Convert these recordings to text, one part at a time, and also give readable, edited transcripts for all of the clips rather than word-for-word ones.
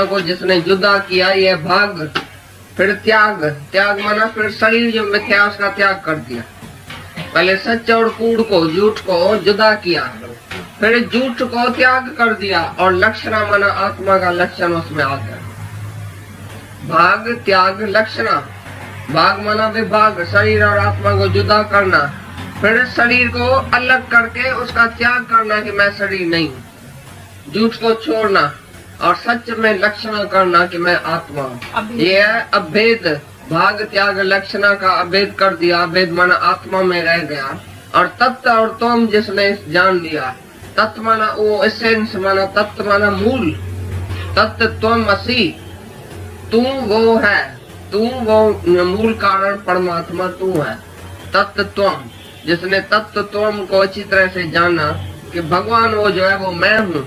आत्मा को जिसने जुदा किया, ये भाग। फिर त्याग, त्याग माना फिर शरीर जो मिथ्या उसका त्याग कर दिया। पहले सच और कूड़ को, झूठ को जुदा किया, फिर झूठ को त्याग कर दिया और लक्षणा माना आत्मा का लक्षण उसमें आ गया। भाग, त्याग, लक्षणा। भाग माना विभाग, शरीर और आत्मा को जुदा करना, फिर शरीर को अलग करके उसका त्याग करना कि मैं शरीर नहीं हूँ। झूठ को छोड़ना और सच में लक्षणा करना कि मैं आत्मा हूँ। ये है अभेद। भाग, त्याग, लक्षणा का अभेद कर दिया। अभेद माना आत्मा में रह गया। और तत्व और तुम जिसने जान लिया। तत्व माना वो एसेंस माना, तत्व माना मूल। तत्व तुम असी, तू वो है, तू वो मूल कारण परमात्मा तू है। तत्व तुम, जिसने तत्व तुम को अच्छी तरह से जाना कि भगवान वो जो है वो मैं हूँ,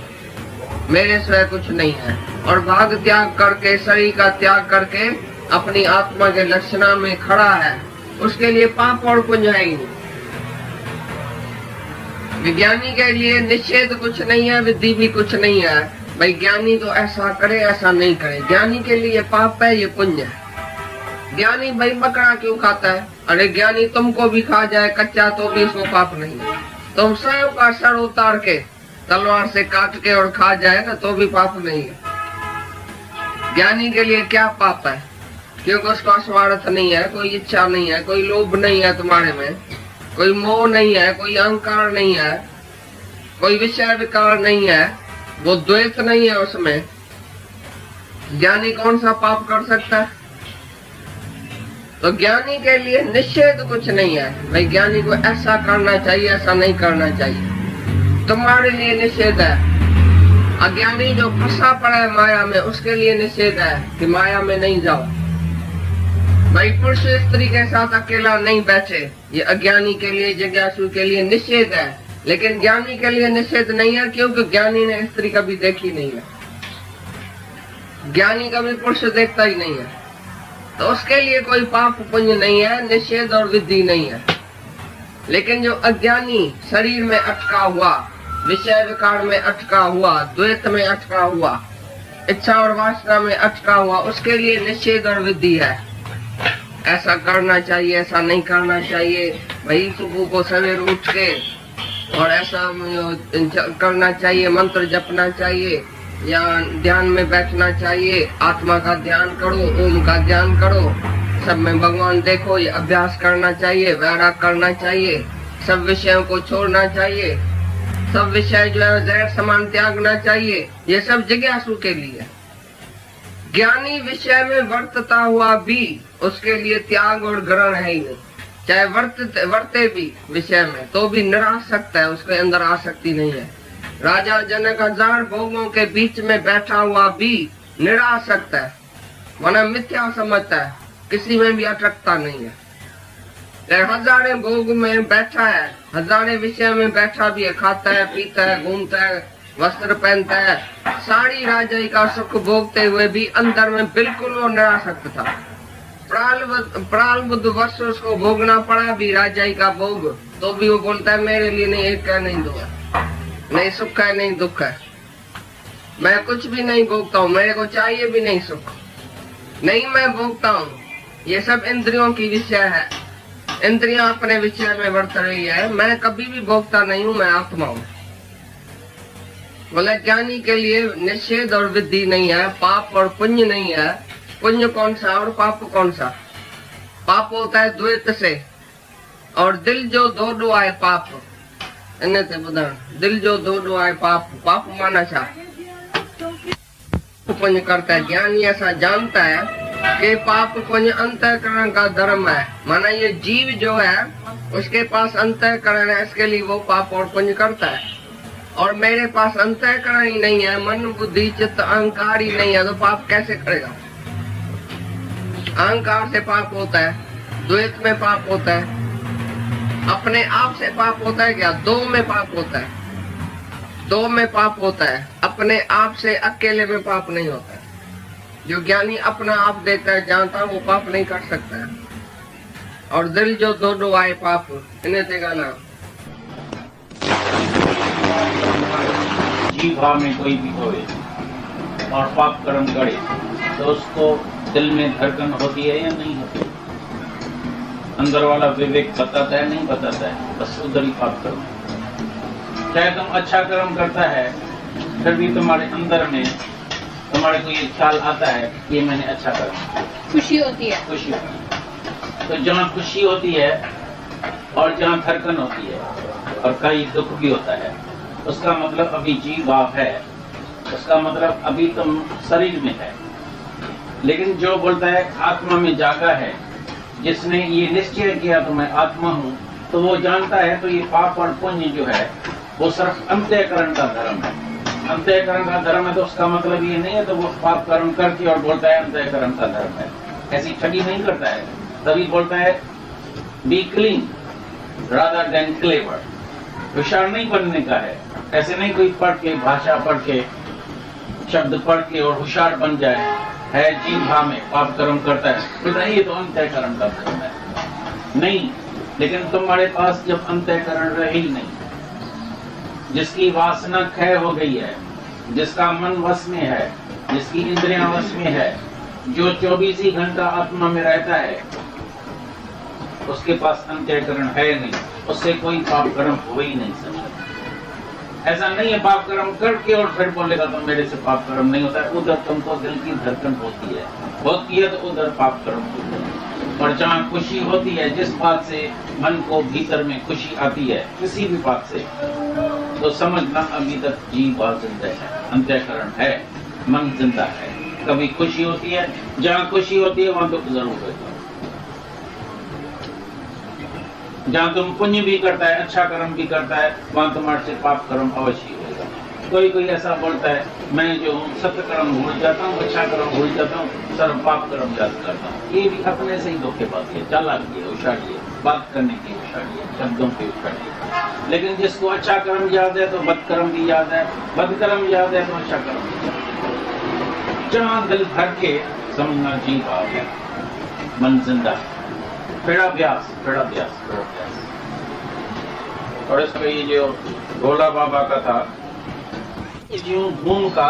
मेरे स्वयं कुछ नहीं है। और भाग त्याग करके, शरीर का त्याग करके अपनी आत्मा के लक्षणा में खड़ा है, उसके लिए पाप और पुण्य है ही नहीं। विज्ञानी के लिए निषेध कुछ नहीं है, विधि भी कुछ नहीं है। भाई ज्ञानी तो ऐसा करे, ऐसा नहीं करे। ज्ञानी के लिए पाप है, ये पुण्य है। ज्ञानी भाई बकरा क्यों खाता है? अरे ज्ञानी तुमको भी खा जाए कच्चा तो भी इसको पाप नहीं है। तुम स्वयं का सर उतार के तलवार से काट के और खा जाए ना तो भी पाप नहीं है। ज्ञानी के लिए क्या पाप है? क्योंकि उसका स्वार्थ नहीं है, कोई इच्छा नहीं है, कोई लोभ नहीं है तुम्हारे में, कोई मोह नहीं है, कोई अहंकार नहीं है, कोई विषय विकार नहीं है, वो द्वैत नहीं है उसमें। ज्ञानी कौन सा पाप कर सकता है? तो ज्ञानी के लिए निषेध कुछ नहीं है। भाई ज्ञानी को ऐसा करना चाहिए, ऐसा नहीं करना चाहिए। तुम्हारे लिए निषेध है। अज्ञानी जो फंसा पड़ा है माया में, उसके लिए निषेध है कि माया में नहीं जाओ। भाई पुरुष स्त्री के साथ अकेला नहीं बैठे, ये अज्ञानी के लिए, जिज्ञासु के लिए निषेध है। लेकिन ज्ञानी के लिए निषेध नहीं है, क्योंकि ज्ञानी ने स्त्री कभी देखी नहीं है। ज्ञानी कभी पुरुष देखता ही नहीं है, तो उसके लिए कोई पाप पुण्य नहीं है, निषेध और विधि नहीं है। लेकिन जो अज्ञानी शरीर में अटका हुआ, विषय विकार में अटका हुआ, द्वैत में अटका हुआ, इच्छा और वासना में अटका हुआ, उसके लिए निषेध और विधि है। ऐसा करना चाहिए, ऐसा नहीं करना चाहिए। भाई सुबह को सवेरे उठ के और ऐसा करना चाहिए, मंत्र जपना चाहिए या ध्यान में बैठना चाहिए, आत्मा का ध्यान करो, ओम का ध्यान करो, सब में भगवान देखो, ये अभ्यास करना चाहिए, वैराग करना चाहिए, सब विषयों को छोड़ना चाहिए, सब विषय जो है जहर समान त्यागना चाहिए। ये सब जिज्ञासु के लिए। ज्ञानी विषय में वर्तता हुआ भी उसके लिए त्याग और ग्रहण है ही नहीं। चाहे वर्ते भी विषय में तो भी निरासक्त है, उसके अंदर आसक्ति नहीं है। राजा जनक 1000 भोगों के बीच में बैठा हुआ भी निरासक्त है, माना मिथ्या समझता है, किसी में भी अटकता नहीं है। हजारे भोग में बैठा है, हजारे विषय में बैठा भी है, खाता है, पीता है, घूमता है, वस्त्र पहनता है, सारी राजाई का सुख भोगते हुए भी अंदर में बिल्कुल वो निरासक्त था। प्रारब्ध वर्ष उसको भोगना पड़ा भी राजाई का भोग, तो भी वो बोलता है मेरे लिए नहीं, एक है नहीं, दो है नहीं, सुख है नहीं, दुख है, मैं कुछ भी नहीं भोगता हूँ, मेरे को चाहिए भी नहीं सुख, नहीं मैं भोगता हूँ। ये सब इंद्रियों की विषय है, इंद्रियां अपने विषय में वर्त रही है, मैं कभी भी भोगता नहीं हूँ, मैं आत्मा हूँ। बोले ज्ञानी के लिए निषेध और विधि नहीं है, पाप और पुण्य नहीं है। पुण्य कौन सा और पाप कौन सा? पाप होता है द्वैत से, और दिल जो दो आए पाप, दिल जो दो आए पाप, पाप माना छा पुण्य करता है। ज्ञानी ऐसा जानता है कि पाप पुण्य अंतःकरण का धर्म है, माना ये जीव जो है उसके पास अंतःकरण है, इसके लिए वो पाप और पुण्य करता है। और मेरे पास अंतःकरण ही नहीं है, मन बुद्धि चित्त अहंकार ही नहीं है, तो पाप कैसे करेगा? अहंकार से पाप होता है, द्वैत में पाप होता है, अपने आप से पाप होता है क्या? दो में पाप होता है, दो में पाप होता है, अपने आप से अकेले में पाप नहीं होता है। जो ज्ञानी अपना आप देता है, जानता है, वो पाप नहीं कर सकता है। और दिल जो दो आए पाप, इन्हें देगा ना। जीव भाव में कोई भी होवे, और पाप कर्म करे तो उसको दिल में धड़कन होती है या नहीं होती? अंदर वाला विवेक बताता है, नहीं बताता है? बस उधर ही पाप कर्म। चाहे तुम अच्छा कर्म करता है फिर भी तुम्हारे अंदर में तुम्हारे को ये ख्याल आता है कि मैंने अच्छा करा, खुशी होती है। खुशी होती है। तो जहाँ खुशी होती है और जहाँ धड़कन होती है और कहीं दुख भी होता है, उसका मतलब अभी जीव भाव है, उसका मतलब अभी तुम शरीर में है। लेकिन जो बोलता है आत्मा में जागा है, जिसने ये निश्चय किया तो मैं आत्मा हूँ, तो वो जानता है तो ये पाप और पुण्य जो है वो सिर्फ अंतःकरण का धर्म है। अंतःकरण का धर्म है तो उसका मतलब ये नहीं है तो वो पाप कर्म करके और बोलता है अंतःकरण का धर्म है। ऐसी ठगी नहीं करता है, तभी बोलता है B clean rather than clever. होशियार नहीं बनने का है, ऐसे नहीं कोई पढ़ के भाषा पढ़ के शब्द पढ़ के और होशियार बन जाए, है जीव भाव में पाप कर्म करता है तो नहीं, ये तो अंतःकरण का धर्म है। नहीं, लेकिन तुम्हारे पास जब अंतःकरण रहे ही नहीं, जिसकी वासना क्षय हो गई है, जिसका मन वश में है, जिसकी इंद्रियां वश में है, जो 24 ही घंटा आत्मा में रहता है, उसके पास अंतःकरण है नहीं, उससे कोई पाप कर्म हो ही नहीं सकता। ऐसा नहीं है पाप कर्म करके और फिर बोलेगा तो मेरे से पाप कर्म नहीं होता है। उधर तुमको दिल की धड़कन होती है तो उधर पाप कर्म होता है। और जहाँ खुशी होती है, जिस बात से मन को भीतर में खुशी आती है, किसी भी बात से, तो समझना अभी तक जीव बात जिंदा है, अंतःकरण है, मन जिंदा है। कभी खुशी होती है, जहाँ खुशी होती है वहां दुख जरूर होगा। जहाँ तुम पुण्य भी करता है, अच्छा कर्म भी करता है, वहां तुम्हारे से पाप कर्म अवश्य होगा। कोई ऐसा बोलता है मैं जो हूँ सत्य कर्म भूल जाता हूँ, अच्छा कर्म भूल जाता हूँ, सर्व पाप कर्म याद करता हूँ। ये भी अपने से ही धोखेबाजी है, चालाकी है, होशियारी है, बात करने की होशियारी है, शब्दों की होशियारी है। लेकिन जिसको अच्छा कर्म याद है तो बद कर्म भी याद है, बद कर्म याद है तो अच्छा कर्म भी याद है। जहाँ दिल भर के समझना जी भाव है, मन जिंदा है। पेड़ाभ्यास और इसमें ये जो भोला बाबा का था, ज्यों धूम का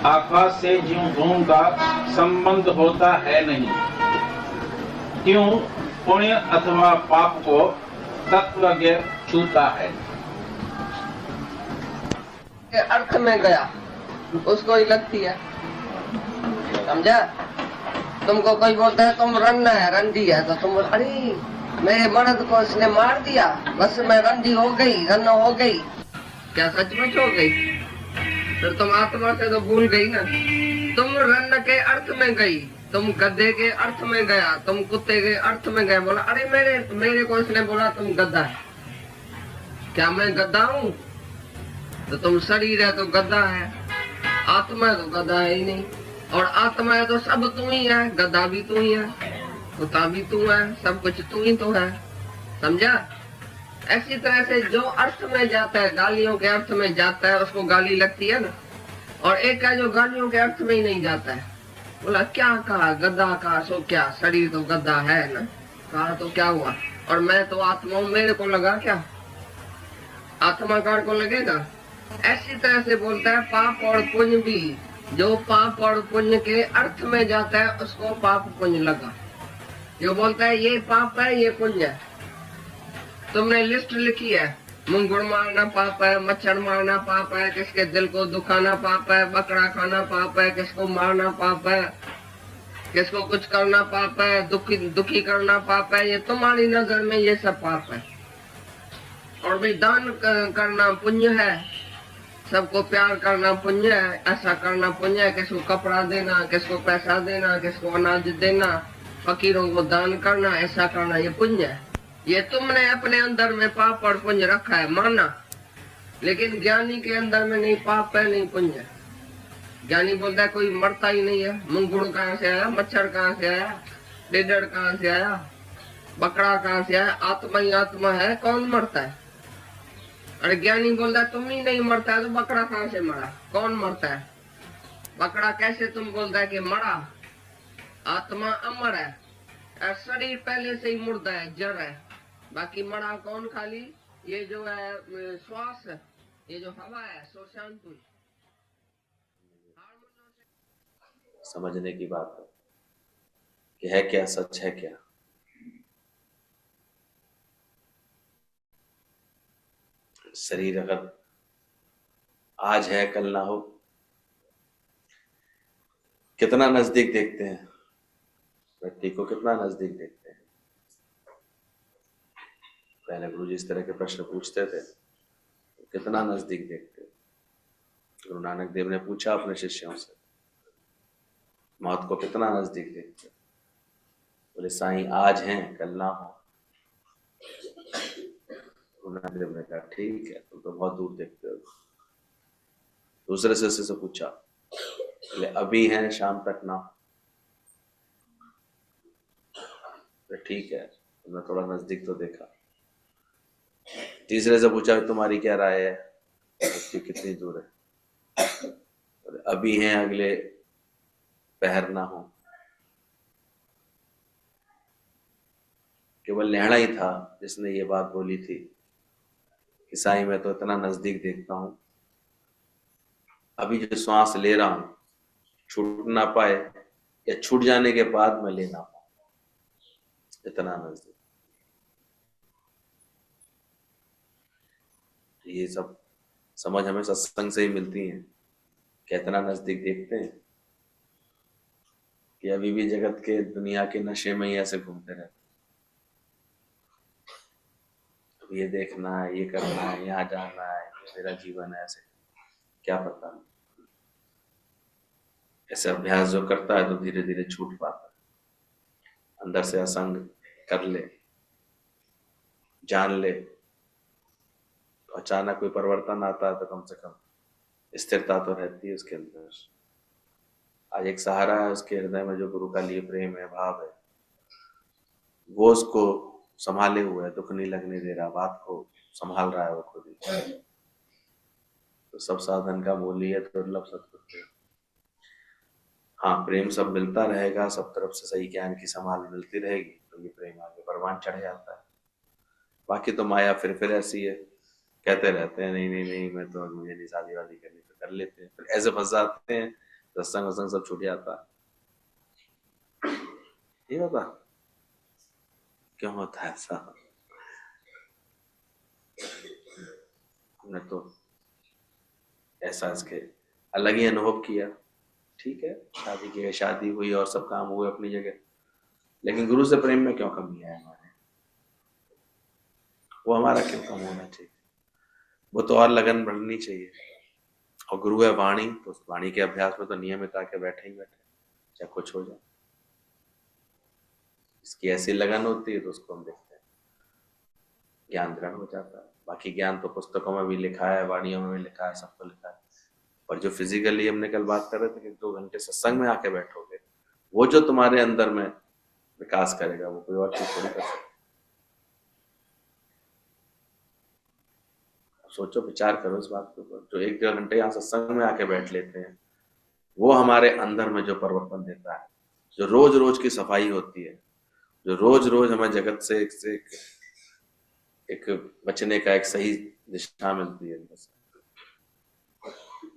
आकाश से ज्यों धूम का संबंध होता है नहीं, क्यों पुण्य अथवा पाप को तत्वज्ञ छूता है। अर्थ में गया उसको ही लगती है, समझा? तुमको कोई बोलता है तुम रंडी है तो तुम अरे मेरे मर्द को इसने मार दिया, बस मैं रंडी हो गई, रन हो गई। क्या सचमुच हो गई? फिर तुम आत्मा से तो भूल गई ना। तुम रन के अर्थ में गई, तुम गधे के अर्थ में गया, तुम कुत्ते के अर्थ में गए। बोला अरे मेरे को इसने बोला तुम गधा है। क्या मैं गधा हूँ? तो तुम शरीर है तो गधा है, आत्मा तो गधा है ही नहीं। और आत्मा है तो सब तू ही है, गधा भी तू ही है, कुत्ता भी तू है, सब कुछ तू ही तो है, समझा? ऐसी तरह से जो अर्थ में जाता है, गालियों के अर्थ में जाता है, उसको गाली लगती है ना। और एक है जो गालियों के अर्थ में ही नहीं जाता है। बोला क्या कहा? गधा कहा, सो क्या? शरीर तो गधा है ना, कहा तो क्या हुआ? और मैं तो आत्मा हूँ, मेरे को लगा क्या? आत्माकार को लगेगा? ऐसी तरह से बोलता है पाप और पुण्य भी, जो पाप और पुण्य के अर्थ में जाता है उसको पाप पुण्य लगा। जो बोलता है ये पाप है ये पुण्य है, तुमने लिस्ट लिखी है, मुंगुर मारना पाप है, मच्छर मारना पाप है, किसके दिल को दुखाना पाप है, बकरा खाना पाप है, किसको मारना पाप है, किसको कुछ करना पाप है, दुखी करना पाप है। ये तुम्हारी नजर में ये सब पाप है। और भी दान करना पुण्य है, सबको प्यार करना पुण्य है, ऐसा करना पुण्य है, किसको कपड़ा देना, किसको पैसा देना, किसको अनाज देना, फकीरों को दान करना, ऐसा करना, ये पुण्य है। ये तुमने अपने अंदर में पाप और पुण्य रखा है, माना। लेकिन ज्ञानी के अंदर में नहीं पाप है नहीं पुण्य। ज्ञानी बोलता है कोई मरता ही नहीं है, मुंगुड़ कहाँ से आया, मच्छर कहाँ से आया, डेडर कहाँ से आया, बकरा कहाँ से आया, आत्मा ही आत्मा है, कौन मरता है? अरे ज्ञानी बोलता है तुम ही नहीं मरता है तो बकरा कहाँ से मरा? कौन मरता है? बकरा कैसे तुम बोलता है कि मरा? आत्मा अमर है, शरीर पहले से ही मुर्दा है, जड़ है, बाकी मरा कौन? खाली ये जो है श्वास, ये जो हवा है, सो शांत हुई। समझने की बात है कि है क्या, सच है क्या। शरीर अगर आज है कल ना हो, कितना नजदीक देखते हैं व्यक्ति को, कितना नजदीक देखते हैं। पहले गुरु जी इस तरह के प्रश्न पूछते थे, कितना नजदीक देखते। गुरु नानक देव ने पूछा अपने शिष्यों से, मौत को कितना नजदीक देखते। बोले साईं आज हैं कल ना हो। गुरु नानक देव ने कहा ठीक है, तुम तो बहुत दूर देखते हो। दूसरे शिष्य से पूछा, बोले अभी हैं शाम तक ना हो। ठीक है, तुमने थोड़ा नजदीक तो देखा। तीसरे से पूछा तुम्हारी क्या राय है, व्यक्ति कितनी दूर है। अभी हैं अगले पहर ना हो। केवल लेहड़ा ही था जिसने ये बात बोली थी कि साईं मैं तो इतना नजदीक देखता हूं, अभी जो श्वास ले रहा हूं छूट ना पाए या छूट जाने के बाद मैं ले ना पाऊं, इतना नजदीक। ये सब समझ हमें सत्संग से ही मिलती है कि इतना नजदीक देखते हैं कि अभी भी जगत के दुनिया के नशे में ही ऐसे घूमते रहते। अब ये देखना है, ये करना है, यहाँ जाना है, मेरा जीवन है, ऐसे क्या पता। ऐसे अभ्यास जो करता है तो धीरे धीरे छूट पाता है। अंदर से असंग कर ले, जान ले, तो अचानक कोई परिवर्तन आता है तो कम से कम स्थिरता तो रहती है उसके अंदर। आज एक सहारा है उसके हृदय में जो गुरु का लिए प्रेम है, भाव है, वो उसको संभाले हुए है, दुख नहीं लगने दे रहा, बात को संभाल रहा है वो खुद ही। तो सब साधन का मूल ही है दुर्लभ सत्पुत्र। हाँ, प्रेम सब मिलता रहेगा, सब तरफ से सही ज्ञान की संभाल मिलती रहेगी तो ये प्रेम आगे परवान चढ़ जाता है। बाकी तो माया फिर ऐसी है, कहते रहते हैं नहीं नहीं नहीं मैं तो मुझे नहीं शादी वादी करनी, तो कर लेते हैं, फिर ऐसे फंस जाते हैं, सत्संग वत्संग सब छूट जाता है। ये होता क्यों होता है ऐसा? हमने तो ऐसा इसके अलग ही अनुभव किया। ठीक है, शादी की शादी हुई और सब काम हुए अपनी जगह, लेकिन गुरु से प्रेम में क्यों कमी है हमारे? वो हमारा क्यों कम होना चाहिए? वो तो और लगन बढ़नी चाहिए। और गुरु है वाणी, तो उस वाणी के अभ्यास में तो नियमित आके बैठे ही बैठे, चाहे कुछ हो जाए। इसकी ऐसी लगन होती है तो उसको हम देखते हैं, ज्ञान ग्रहण हो जाता है। बाकी ज्ञान तो पुस्तकों में भी लिखा है, वाणियों में भी लिखा है, सबको लिखा है। और जो फिजिकली हमने कल बात कर रहे थे कि 2 घंटे सत्संग में आके बैठोगे, वो जो तुम्हारे अंदर में विकास करेगा वो कोई और चीज थोड़ी कर सकती। सोचो, विचार करो इस बात के ऊपर। जो 1-1.5 घंटे यहाँ सत्संग में आके बैठ लेते हैं, वो हमारे अंदर में जो परिवर्तन देता है, जो रोज रोज की सफाई होती है, जो रोज रोज हमें जगत से एक बचने का एक सही दिशा मिलती है।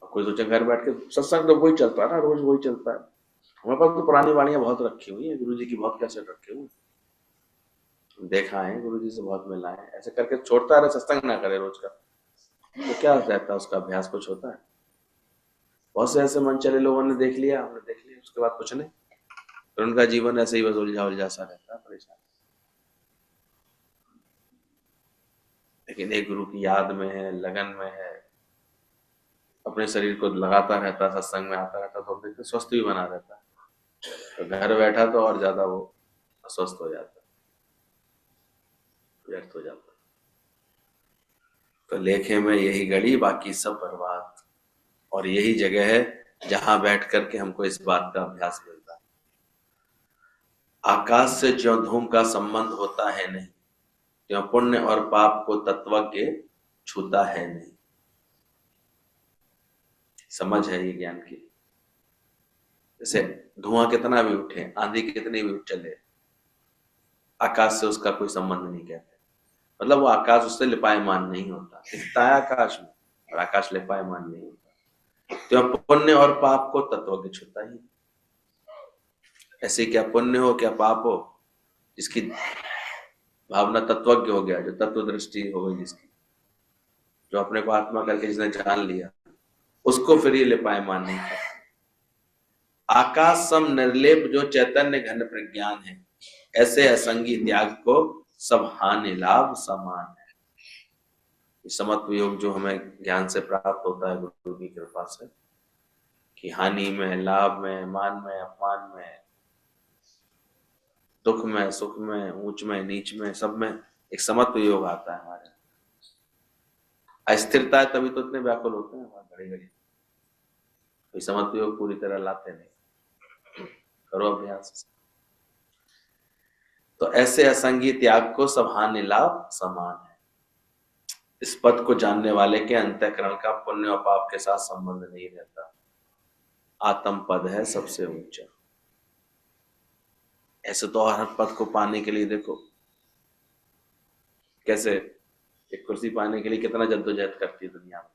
कोई सोचे घर बैठ के सत्संग तो वही चलता है ना, रोज वही चलता है। हमारे पास तो पुरानी वाणियां बहुत रखी हुई है, गुरु जी की बहुत कैसेट रखे हुए, देखा है, गुरु जी से बहुत मिला है। ऐसे करके छोड़ता रहे, सत्संग ना करे रोज का, तो क्या रहता है उसका अभ्यास? कुछ होता है? बहुत से ऐसे मन चले लोगों ने देख लिया, हमने देख लिया, उसके बाद कुछ नहीं, फिर उनका जीवन ऐसे ही बस उलझा सा रहता है, परेशान। लेकिन एक गुरु की याद में है, लगन में है, अपने शरीर को लगाता रहता, सत्संग में आता रहता, तो देखते स्वस्थ भी बना रहता है। तो घर बैठा तो और ज्यादा वो अस्वस्थ हो जाता, व्यर्थ हो जाता। तो लेखे में यही गड़ी, बाकी सब बर्बाद। और यही जगह है जहां बैठ करके हमको इस बात का अभ्यास मिलता है। आकाश से ज्यों धूम का संबंध होता है नहीं, त्यों पुण्य और पाप को तत्वज्ञ छूता है नहीं। समझ है ये ज्ञान की। जैसे धुआं कितना भी उठे, आंधी कितनी भी चले, आकाश से उसका कोई संबंध नहीं कहते। मतलब वो आकाश उससे लिपायमान नहीं होता, दिखता है आकाश में, और आकाश लिपायमान नहीं होता। तो पुण्य और पाप को तत्वज्ञ छूता ही। ऐसे क्या पुण्य हो क्या पाप हो, जिसकी भावना तत्वज्ञ हो गया, जो तत्व दृष्टि हो गई जिसकी, जो अपने को आत्मा करके जिसने जान लिया, उसको फिर ये लिपायमान नहीं करता। आकाश सम निर्लेप जो चैतन्य घन प्रज्ञान है, ऐसे असंगी त्याग को सब हानि लाभ समान है। समत्व योग जो हमें ज्ञान से प्राप्त होता है गुरु की कृपा से, कि हानि में, लाभ में, मान में, अपमान में, दुख में, सुख में, ऊंच में, नीच में, सब में एक समत्व योग आता है हमारे। अस्थिरता है तभी तो इतने व्याकुल होते हैं हमारे घड़ी घड़ी, कोई समत्व योग पूरी तरह लाते नहीं। करो अभ्यास। तो ऐसे असंगी त्याग को सब हानि लाभ समान है। इस पद को जानने वाले के अंतःकरण का पुण्य और पाप के साथ संबंध नहीं रहता। आत्म पद है सबसे ऊंचा। ऐसे तो हर पद को पाने के लिए देखो कैसे, एक कुर्सी पाने के लिए कितना जद्दोजहद करती है दुनिया में,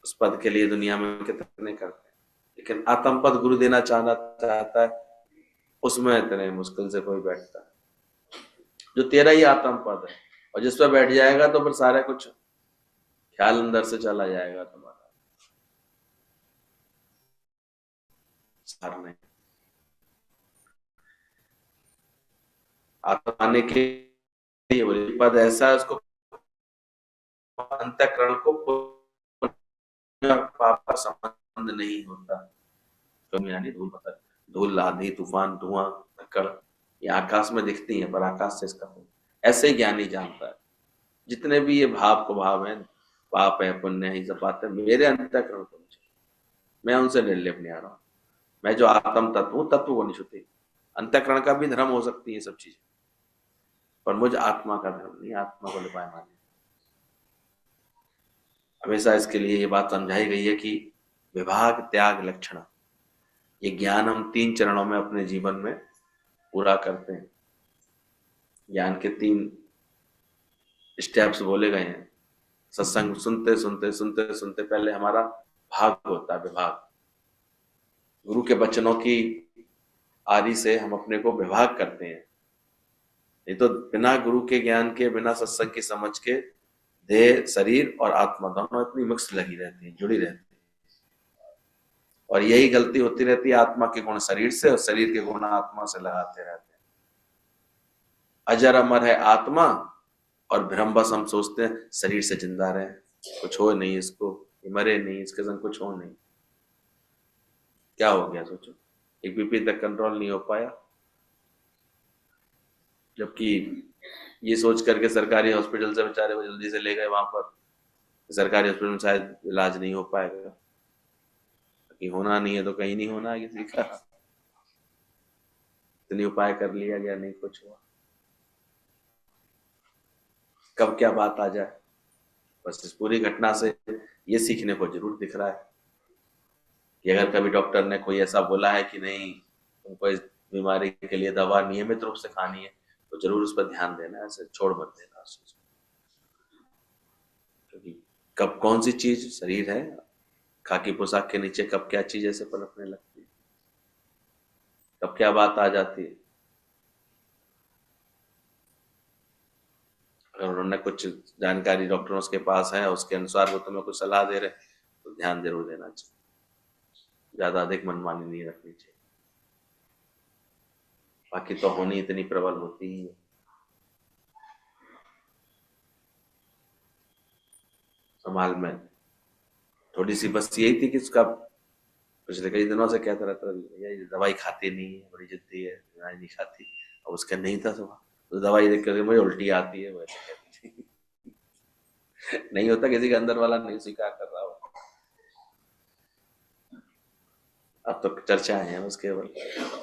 उस पद के लिए दुनिया में कितने करते हैं, लेकिन आत्म पद गुरु देना चाहता है, उसमें इतने मुश्किल से कोई बैठता है। जो तेरा ही आत्म पद है, और जिस पर बैठ जाएगा तो फिर सारा कुछ ख्याल अंदर से चला जाएगा तुम्हारा, सार नहीं। आत्मा पाने के लिए पद ऐसा है, उसको अंतःकरण को पाप का संबंध नहीं होता। यानी धूल पत्थर, धूल आंधी तूफान धुआं धक्कड़ ये आकाश में दिखती है, पर आकाश से इसका ऐसे ज्ञानी जानता है। जितने भी ये भाव को भाव है, पाप है पुण्य है, सब बातें मेरे अंतःकरण को नहीं छूती, मैं उनसे निर्लेप नहीं आ रहा हूँ। मैं जो आत्म तत्व हूँ, तत्व को नहीं छूती। अंतःकरण का भी धर्म हो सकती है सब चीजें, पर मुझे आत्मा का धर्म नहीं, आत्मा को लिपाए माने। हमेशा इसके लिए ये बात समझाई गई है कि विभाग त्याग लक्षण, ये ज्ञान हम 3 चरणों में अपने जीवन में पूरा करते हैं। ज्ञान के 3 स्टेप्स बोले गए हैं। सत्संग सुनते सुनते सुनते सुनते पहले हमारा भाग होता है, विभाग। गुरु के वचनों की आदि से हम अपने को विभाग करते हैं। नहीं तो बिना गुरु के ज्ञान के, बिना सत्संग की समझ के देह, शरीर और आत्मा दोनों इतनी मिक्स लगी रहती है, जुड़ी रहती है, और यही गलती होती रहती है। आत्मा के गुण शरीर से और शरीर के गुण आत्मा से लगाते रहते हैं। अजर अमर है आत्मा, और भ्रम बस हम सोचते हैं शरीर से जिंदा रहे, कुछ हो नहीं इसको, ये मरे नहीं, इसके संग कुछ हो नहीं। क्या हो गया सोचो, एक बीपी तक कंट्रोल नहीं हो पाया, जबकि ये सोच करके सरकारी हॉस्पिटल से बेचारे वो जल्दी से ले गए वहां पर, सरकारी हॉस्पिटल में शायद इलाज नहीं हो पाएगा, कि होना नहीं है तो कहीं नहीं होना है किसी का। इतनी उपाय कर लिया गया, नहीं कुछ हुआ। कब क्या बात आ जाए, बस इस पूरी घटना से ये सीखने को जरूर दिख रहा है कि अगर कभी डॉक्टर ने कोई ऐसा बोला है कि नहीं तुमको इस बीमारी के लिए दवा नियमित रूप से खानी है, तो जरूर उस पर ध्यान देना, ऐसे छोड़ मत देना उस चीज, क्योंकि कब कौन सी चीज शरीर है, खाकी पोशाक के नीचे कब क्या चीज ऐसे पलटने लगती है, कब क्या बात आ जाती है। अगर उन्होंने कुछ जानकारी डॉक्टरों के पास है, उसके अनुसार वो तुम्हें कुछ सलाह दे रहे, तो ध्यान जरूर देना चाहिए, ज्यादा अधिक मनमानी नहीं रखनी चाहिए। बाकी तो होनी इतनी प्रबल होती ही है। समाज में थोड़ी सी बस यही थी कि उसका पिछले कई दिनों से कहता रहता ये दवाई खाती नहीं है, बड़ी जिद्दी है, दवाई नहीं खाती, और उसका नहीं था सुबह तो दवाई देख कर मुझे उल्टी आती है, वैसे कहती थी। नहीं होता, किसी का अंदर वाला नहीं स्वीकार कर रहा हो। अब तो चर्चा है बस केवल,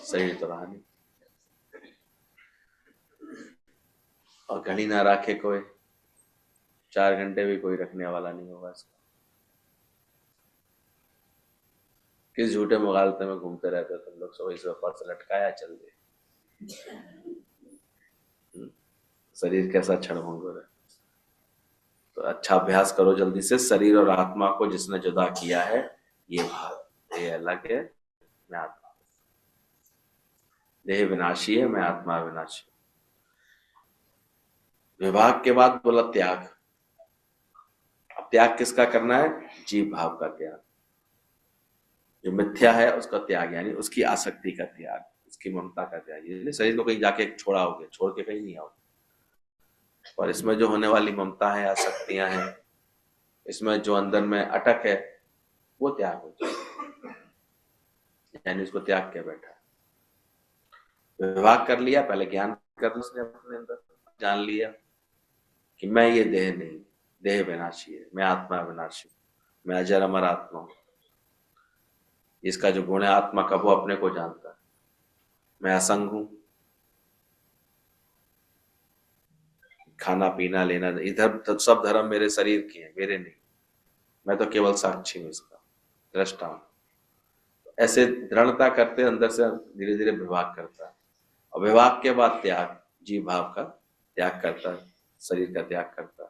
शरीर तो रहा नहीं। और घड़ी ना रखे कोई, 4 घंटे भी कोई रखने वाला नहीं होगा इसको। किस झूठे मुगालते में घूमते रहते हो तुम लोग, सुबह सुबह पर्स लटकाया चल गए। शरीर कैसा क्षणभंगुर है। तो अच्छा अभ्यास करो जल्दी से। शरीर और आत्मा को जिसने जुदा किया है, ये भाव, ये अलग है, मैं आत्मा। देह विनाशी है, मैं आत्मा विनाशी। विभाग के बाद बोला त्याग। अब त्याग किसका करना है? जीव भाव का त्याग। जो मिथ्या है उसका त्याग, यानी उसकी आसक्ति का त्याग, उसकी ममता का त्याग। ये शरीर को कहीं जाके छोड़ा होगे, छोड़ के कहीं नहीं आओगे। और इसमें जो होने वाली ममता है, आसक्तियां हैं, इसमें जो अंदर में अटक है, वो त्याग हो जाए, यानी उसको त्याग के बैठा। विभाग कर लिया, पहले ज्ञान कर उसने अपने अंदर जान लिया कि मैं ये देह नहीं, देह विनाशी है, मैं आत्मा विनाशी हूं, मैं अजर अमर आत्मा हूं। इसका जो गुण है आत्मा का, वो अपने को जानता है। मैं असंग हूं, खाना पीना लेना इधर सब धर्म मेरे शरीर के हैं, मेरे नहीं। मैं तो केवल साक्षी हूं, इसका दृष्टा हूं। ऐसे दृढ़ता करते अंदर से धीरे धीरे विभाग करता है। और विभाग के बाद त्याग, जीव भाव का त्याग करता है, शरीर का त्याग करता है।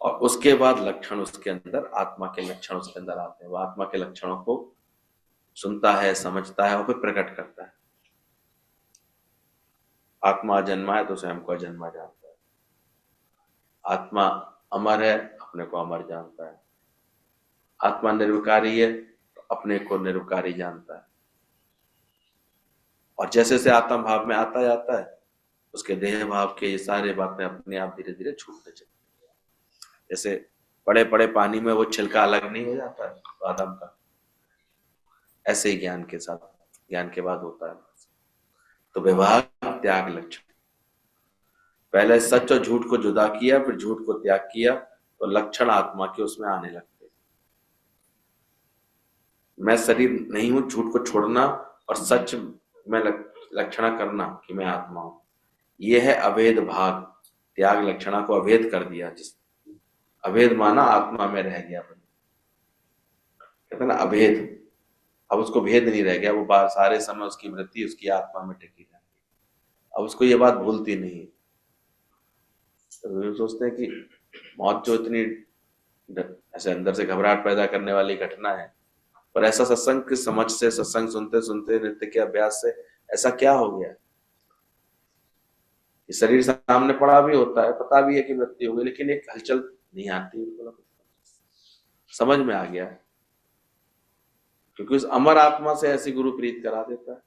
और उसके बाद लक्षण उसके अंदर, आत्मा के लक्षण उसके अंदर आते हैं। वो आत्मा के लक्षणों को सुनता है, समझता है और फिर प्रकट करता है। आत्मा अजन्मा है तो स्वयं को अजन्मा जानता है। आत्मा अमर है, अपने को अमर जानता है। आत्मा निर्विकारी है तो अपने को निर्विकारी जानता है। और जैसे जैसे आत्म भाव में आता जाता है, उसके देह भाव के ये सारे बातें अपने आप धीरे धीरे छूटते चलती हैं। जैसे पड़े पड़े पानी में वो छिलका अलग नहीं हो जाता है बादाम का, ऐसे ही ज्ञान के साथ, ज्ञान के बाद होता है। तो विभाग, त्याग, लक्षण। पहले सच और झूठ को जुदा किया, फिर झूठ को त्याग किया, तो लक्षण आत्मा के उसमें आने लगते। मैं शरीर नहीं हूं, झूठ को छोड़ना, और सच में लक्षणा करना कि मैं आत्मा हूं, यह है अभेद भाग। त्याग लक्षणा को अभेद कर दिया, जिस अभेद माना आत्मा में रह गया। कहते ना अभेद, अब उसको भेद नहीं रह गया, वो सारे समय उसकी वृत्ति उसकी आत्मा में टिकी रहती है। अब उसको ये बात भूलती नहीं। तो सोचते हैं कि मौत जो इतनी ऐसे अंदर से घबराहट पैदा करने वाली घटना है, पर ऐसा सत्संग की समझ से, सत्संग सुनते सुनते, नित्य के अभ्यास से ऐसा क्या हो गया? शरीर सामने पड़ा भी होता है, पता भी है कि मृत्यु होगी, लेकिन एक हलचल नहीं आती, समझ में आ गया, क्योंकि उस अमर आत्मा से ऐसी गुरु प्रीत करा देता है।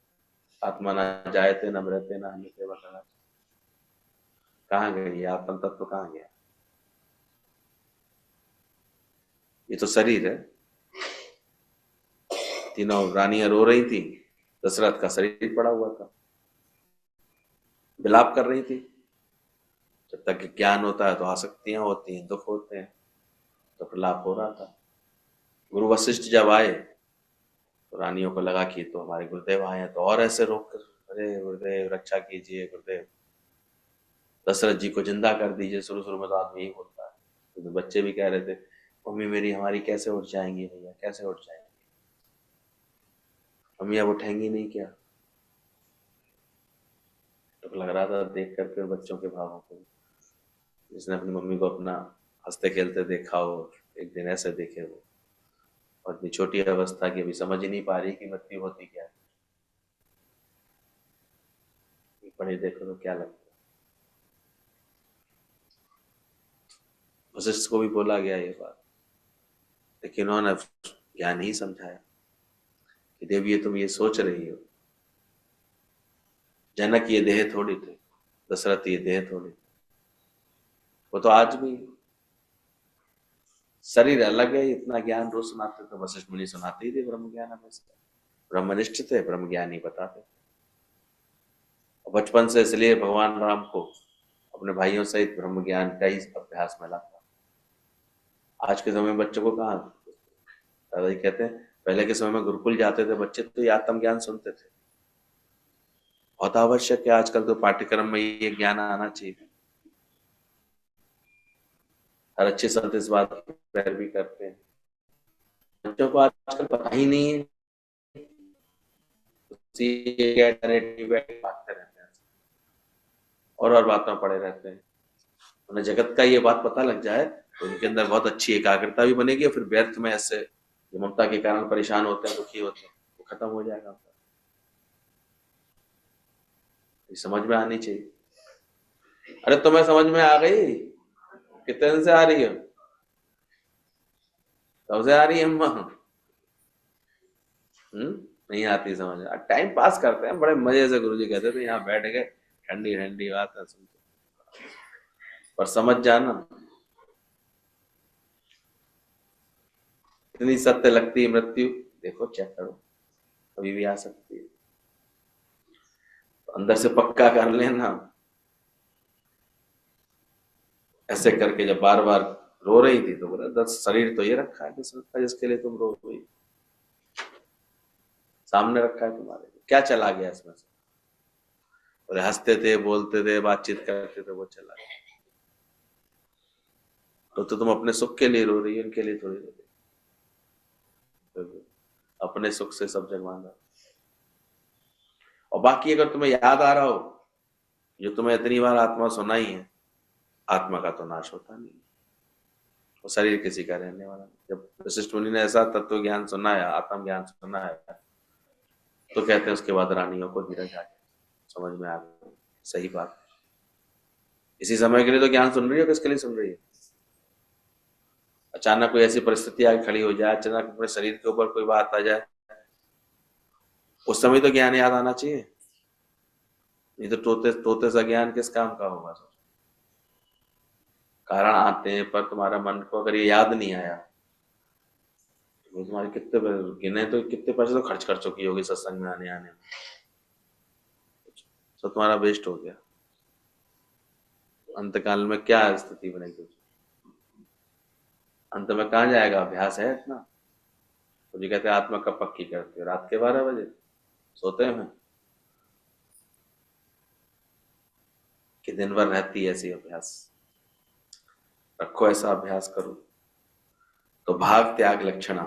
आत्मा ना जायते न मृते न हन्यते वा कदाचित्। कहाँ गई आत्म तत्व, कहाँ गया? ये तो शरीर है। तीनों रानियां रो रही थी, दशरथ का शरीर पड़ा हुआ था, विलाप कर रही थी। जब तक ज्ञान होता है तो आसक्तियां होती हैं, दुख होते हैं, तो विलाप हो रहा था। गुरु वशिष्ठ जब आए तो रानियों को लगा कि तो हमारे गुरुदेव आए हैं, तो और ऐसे रोक कर, अरे गुरुदेव रक्षा कीजिए, गुरुदेव दशरथ जी को जिंदा कर दीजिए। शुरू में तो आदमी यही बोलता है, तो बच्चे भी कह रहे थे, मम्मी मेरी हमारी कैसे उठ जाएंगी भैया, कैसे उठ जाएंगी मम्मी, अब उठेंगी नहीं क्या? तो लग रहा था देख करके बच्चों के भावों को, जिसने अपनी मम्मी को अपना हंसते खेलते देखा हो, एक दिन ऐसे देखे वो, और इतनी छोटी अवस्था की अभी समझ ही नहीं पा रही कि मृत्यु होती क्या है। पढ़े देखो तो क्या लगता है। वशिष्ठ को भी बोला गया ये बात, लेकिन उन्होंने ज्ञान ही समझाया कि देवी तुम ये सोच रही हो, जनक ये देह थोड़ी थे, दशरथ ये देह थोड़ी थे, वो तो आज भी शरीर अलग है। इतना ज्ञान रोज सुनाते थे, वशिष्ठ मुनि सुनाते ही थे ब्रह्म ज्ञान हमेशा, ब्रह्मनिष्ठ थे, ब्रह्म ज्ञान ही बताते थे। बचपन से इसलिए भगवान राम को अपने भाइयों सहित ब्रह्म ज्ञान का ही अभ्यास मिला था। आज के समय में बच्चों को कहाँ, दादाजी कहते हैं पहले के समय में गुरुकुल जाते थे बच्चे तो ये आत्म ज्ञान सुनते थे। बहुत आवश्यक है, आजकल तो पाठ्यक्रम में ये ज्ञान आना चाहिए। हर अच्छे संत इस बात की पैरवी करते हैं। बच्चों को आजकल पता ही नहीं है, भागते रहते हैं और बातों पड़े रहते हैं। उन्हें जगत का ये बात पता लग जाए तो उनके अंदर बहुत अच्छी एकाग्रता भी बनेगी, और फिर व्यर्थ में ऐसे ममता के कारण परेशान होते हैं, दुखी होते हैं, वो खत्म हो जाएगा। ये समझ में आनी चाहिए। अरे तुम्हें समझ में आ गई? कितने दिन से आ रही हो? कब से आ रही है अम्मा? नहीं आती समझ में। टाइम पास करते हैं बड़े मजे से, गुरुजी कहते थे यहाँ बैठ गए, ठंडी ठंडी बात है सुनते, पर समझ जाना। इतनी सत्य लगती है मृत्यु, देखो चेक करो, कभी भी आ सकती है। तो अंदर से पक्का कर लेना। ऐसे करके जब बार बार रो रही थी तो बोला, दस शरीर तो ये रखा है जिसके लिए तुम रो रही, सामने रखा है तुम्हारे, क्या चला गया इसमें से? बोले हंसते थे, बोलते थे, बातचीत करते थे, वो चला गया। तो तुम अपने सुख के लिए रो रही हो, इनके लिए थोड़ी रो रही। अपने सुख से सब जग बांधा। और बाकी अगर तुम्हें याद आ रहा हो जो तुम्हें इतनी बार आत्मा सुनाई है, आत्मा का तो नाश होता नहीं, वो शरीर किसी का रहने वाला नहीं। जब वशिष्ठ मुनि ने ऐसा तत्व ज्ञान सुनाया, आत्म ज्ञान सुनाया, तो कहते हैं उसके बाद रानियों को धीरज आ गया, समझ में आ गया सही बात। इसी समय के लिए तो ज्ञान सुन रही हो, किसके लिए सुन रही है? अचानक कोई ऐसी परिस्थिति आगे खड़ी हो जाए, अचानक अपने शरीर के ऊपर कोई बात आ जाए, उस समय तो ज्ञान याद आना चाहिए, नहीं तो तोते तोते सा ज्ञान किस काम का होगा? कारण आते हैं पर तुम्हारा मन को अगर ये याद नहीं आया, तो तुम्हारे कितने गिने तो कितने पैसे तो खर्च कर चुकी होगी सत्संग में आने में, तो तुम्हारा वेस्ट हो गया। अंतकाल में क्या स्थिति बनेगी? अंत में कहाँ जाएगा? अभ्यास है इतना। तो जी कहते हैं आत्मा कब पक्की करती है? रात के 12 बजे सोते हैं कि दिन भर रहती है ऐसी अभ्यास? रखो ऐसा अभ्यास करो। तो भाग त्याग लक्षणा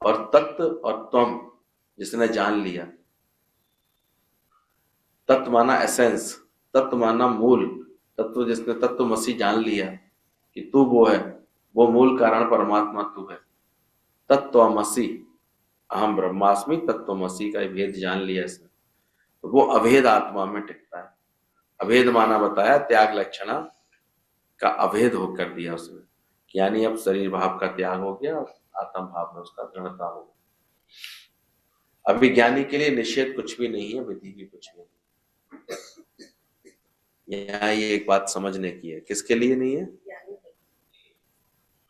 और तत्व और त्वम जिसने जान लिया, तत्व माना एसेंस, तत्व माना मूल, तत्व जिसने तत्वमसी जान लिया कि तू वो है, वो मूल कारण परमात्मा तू है। तत्वमसी अहम ब्रह्मास्मि, तत्वमसी का भेद जान लिया इसने, तो वो अभेद आत्मा में टिकता है। अभेद माना बताया त्याग लक्षणा का अभेद हो कर दिया उसने, यानी अब शरीर भाव का त्याग हो गया और आत्म भाव में उसका दृढ़ता हो गया। अभी ज्ञानी के लिए निषेध कुछ भी नहीं है, विधि भी कुछ भी नहीं। यहाँ ये एक बात समझने की है, किसके लिए नहीं है?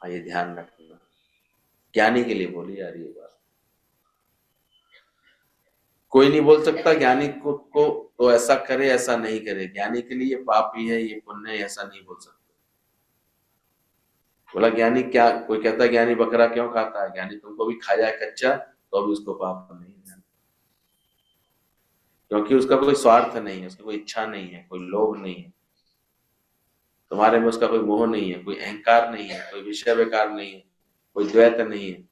हाँ, ये ध्यान रखना, ज्ञानी के लिए बोली जा रही है बात। कोई नहीं बोल सकता ज्ञानी को तो ऐसा करे ऐसा नहीं करे, ज्ञानी के लिए ये पाप ही है, ये पुण्य है, ऐसा नहीं बोल सकते। बोला ज्ञानी क्या, कोई कहता है ज्ञानी बकरा क्यों खाता है? ज्ञानी तुमको भी खा जाए कच्चा तो भी उसको पाप नहीं है, क्योंकि उसका कोई स्वार्थ नहीं है, उसकी कोई इच्छा नहीं है, कोई लोभ नहीं है, तुम्हारे में उसका कोई मोह नहीं है, कोई अहंकार नहीं है, कोई विषय विकार नहीं है, कोई द्वैत नहीं है।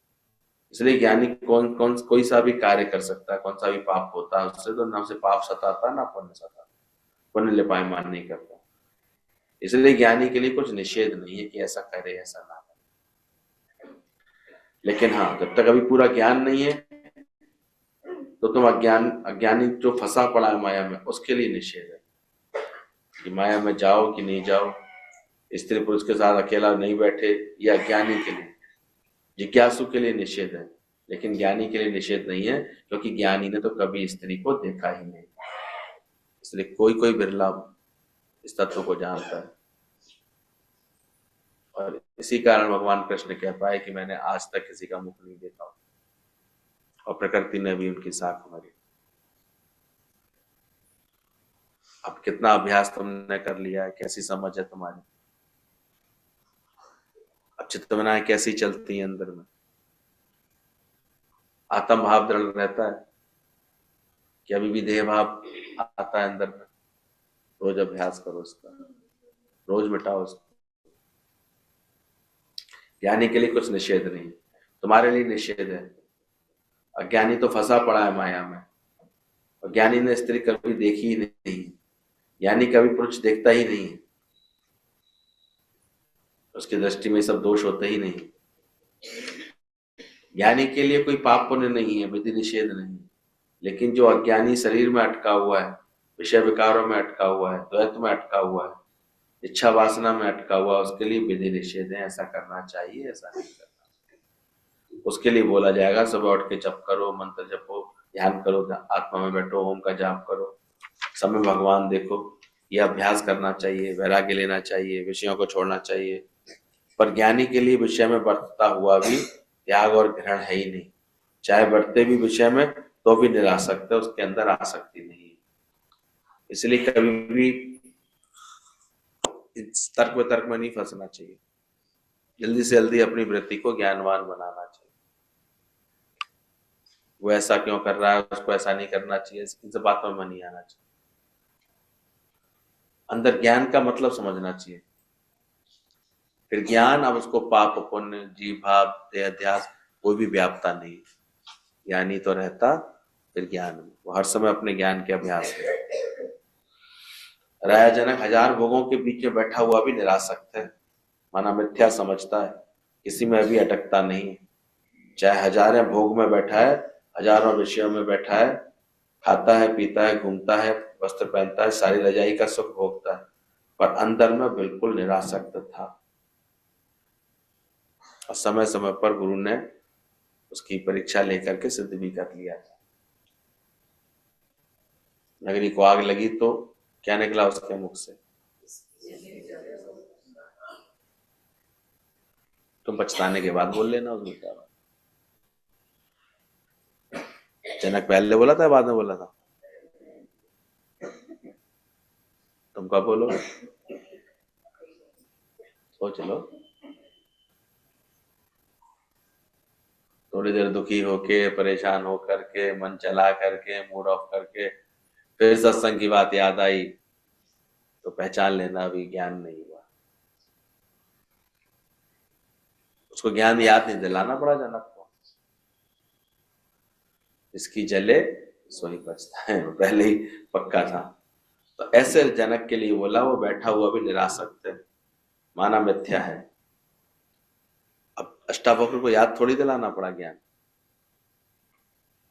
इसलिए ज्ञानी कोई सा भी कार्य कर सकता है, कौन सा भी पाप होता है उससे तो ना उसे पाप सताता ना पुण्य सताता, पुण्य लिपायमान नहीं करता। इसलिए ज्ञानी के लिए कुछ निषेध नहीं है कि ऐसा करे ऐसा ना करे। लेकिन हाँ, जब तक अभी पूरा ज्ञान नहीं है तो तुम अज्ञानी जो फंसा पड़ा है माया में, उसके लिए निषेध है कि माया में जाओ कि नहीं जाओ, स्त्री पुरुष के साथ अकेला नहीं बैठे, या अज्ञानी के लिए, जिज्ञासु के लिए निषेध है। लेकिन ज्ञानी के लिए निषेध नहीं है, क्योंकि ज्ञानी ने तो कभी स्त्री को देखा ही नहीं, इसलिए कोई बिरला इस तत्व को जानता है। और इसी कारण भगवान कृष्ण कह पाए कि मैंने आज तक किसी का मुख नहीं देखा, और प्रकृति ने भी उनकी साख मारी। अब कितना अभ्यास तुमने कर लिया है, कैसी समझ है तुम्हारी, अब चित्तवनाएं कैसी चलती है अंदर में, आत्म भाव दृढ़ रहता है कि अभी भी देह भाव आता है अंदर में? रोज अभ्यास करो इसका, रोज मिटाओ इसको। ज्ञानी के लिए कुछ निषेध नहीं, तुम्हारे लिए निषेध है। अज्ञानी तो फंसा पड़ा है माया में, और ज्ञानी ने स्त्री कभी देखी ही नहीं, ज्ञानी कभी पुरुष देखता ही नहीं है, उसकी दृष्टि में सब दोष होते ही नहीं। ज्ञानी के लिए कोई पाप पुण्य नहीं है, विधि निषेध नहीं। लेकिन जो अज्ञानी शरीर में अटका हुआ है, विषय विकारों में अटका हुआ है, द्वैत में अटका हुआ है, इच्छा वासना में अटका हुआ, उसके लिए विधि निषेध है, ऐसा करना चाहिए, ऐसा नहीं करना। उसके लिए बोला जाएगा सुबह उठ के जप करो, मंत्र जपो, ध्यान करो, आत्मा में बैठो, ओम का जाप करो, समय भगवान देखो, ये अभ्यास करना चाहिए, वैराग्य लेना चाहिए, विषयों को छोड़ना चाहिए। पर ज्ञानी के लिए विषय में बढ़ता हुआ भी त्याग और ग्रहण है ही नहीं, चाहे बढ़ते भी विषय में तो भी निरासक्त है, उसके अंदर आसक्ति नहीं है। इसलिए कभी भी तर्क वितर्क में नहीं फंसना चाहिए, जल्दी से जल्दी अपनी वृत्ति को ज्ञानवान बनाना चाहिए। वो ऐसा क्यों कर रहा है, उसको ऐसा नहीं करना चाहिए, इन सब बातों में नहीं आना चाहिए। अंदर ज्ञान का मतलब समझना चाहिए। फिर ज्ञान, अब उसको पाप पुण्य जीव भाव देह अध्यास कोई भी व्यापता नहीं, ज्ञानी तो रहता फिर ज्ञान में, वो हर समय अपने ज्ञान के अभ्यास में। राजा जनक हजार भोगों के बीच में बैठा हुआ भी निरासक्त है, माना मिथ्या समझता है, किसी में भी अटकता नहीं, चाहे हजारों भोग में बैठा है, हजारों विषयों में बैठा है, खाता है पीता है घूमता है वस्त्र पहनता है, सारी रजाई का सुख भोगता है, पर अंदर में बिल्कुल निरासक्त था। और समय समय पर गुरु ने उसकी परीक्षा लेकर के सिद्ध भी कर लिया। नगरी को आग लगी तो क्या निकला उसके मुख से? तुम पछताने के बाद बोल लेना उसमें क्या बात। जनक पहले बोला था बाद में बोला था? तुम कब बोलो? सोच लो। थोड़ी देर दुखी होके, परेशान होकर के, मन चला करके, मूड ऑफ करके, फिर सत्संग की बात याद आई तो पहचान लेना अभी ज्ञान नहीं हुआ। उसको ज्ञान याद नहीं दिलाना पड़ा जनक को। इसकी जले सोई बचता है, पहले ही पक्का था। तो ऐसे जनक के लिए बोला, वो बैठा हुआ भी निरासक्त है, माना मिथ्या है। अब अष्टावक्र को याद थोड़ी दिलाना पड़ा ज्ञान।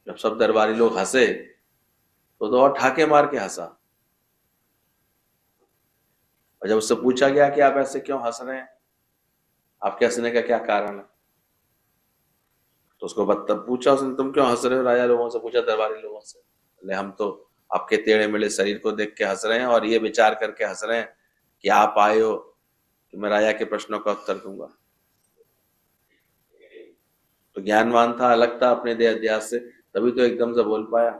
जब सब दरबारी लोग हंसे तो और ठाके मार के हंसा, और जब उससे पूछा गया कि आप ऐसे क्यों हंस रहे हैं, आपके हंसने का क्या कारण है, तो उसको तब पूछा उसने, तुम क्यों हंस रहे हो? राजा लोगों से पूछा, दरबारी लोगों से। बोले हम तो आपके टेढ़े मेढ़े शरीर को देख के हंस रहे हैं और ये विचार करके हंस रहे हैं कि आप आए हो कि मैं राजा के प्रश्नों का उत्तर दूंगा। तो ज्ञानवान था, अलग था अपने देह अध्यास से, तभी तो एकदम से बोल पाया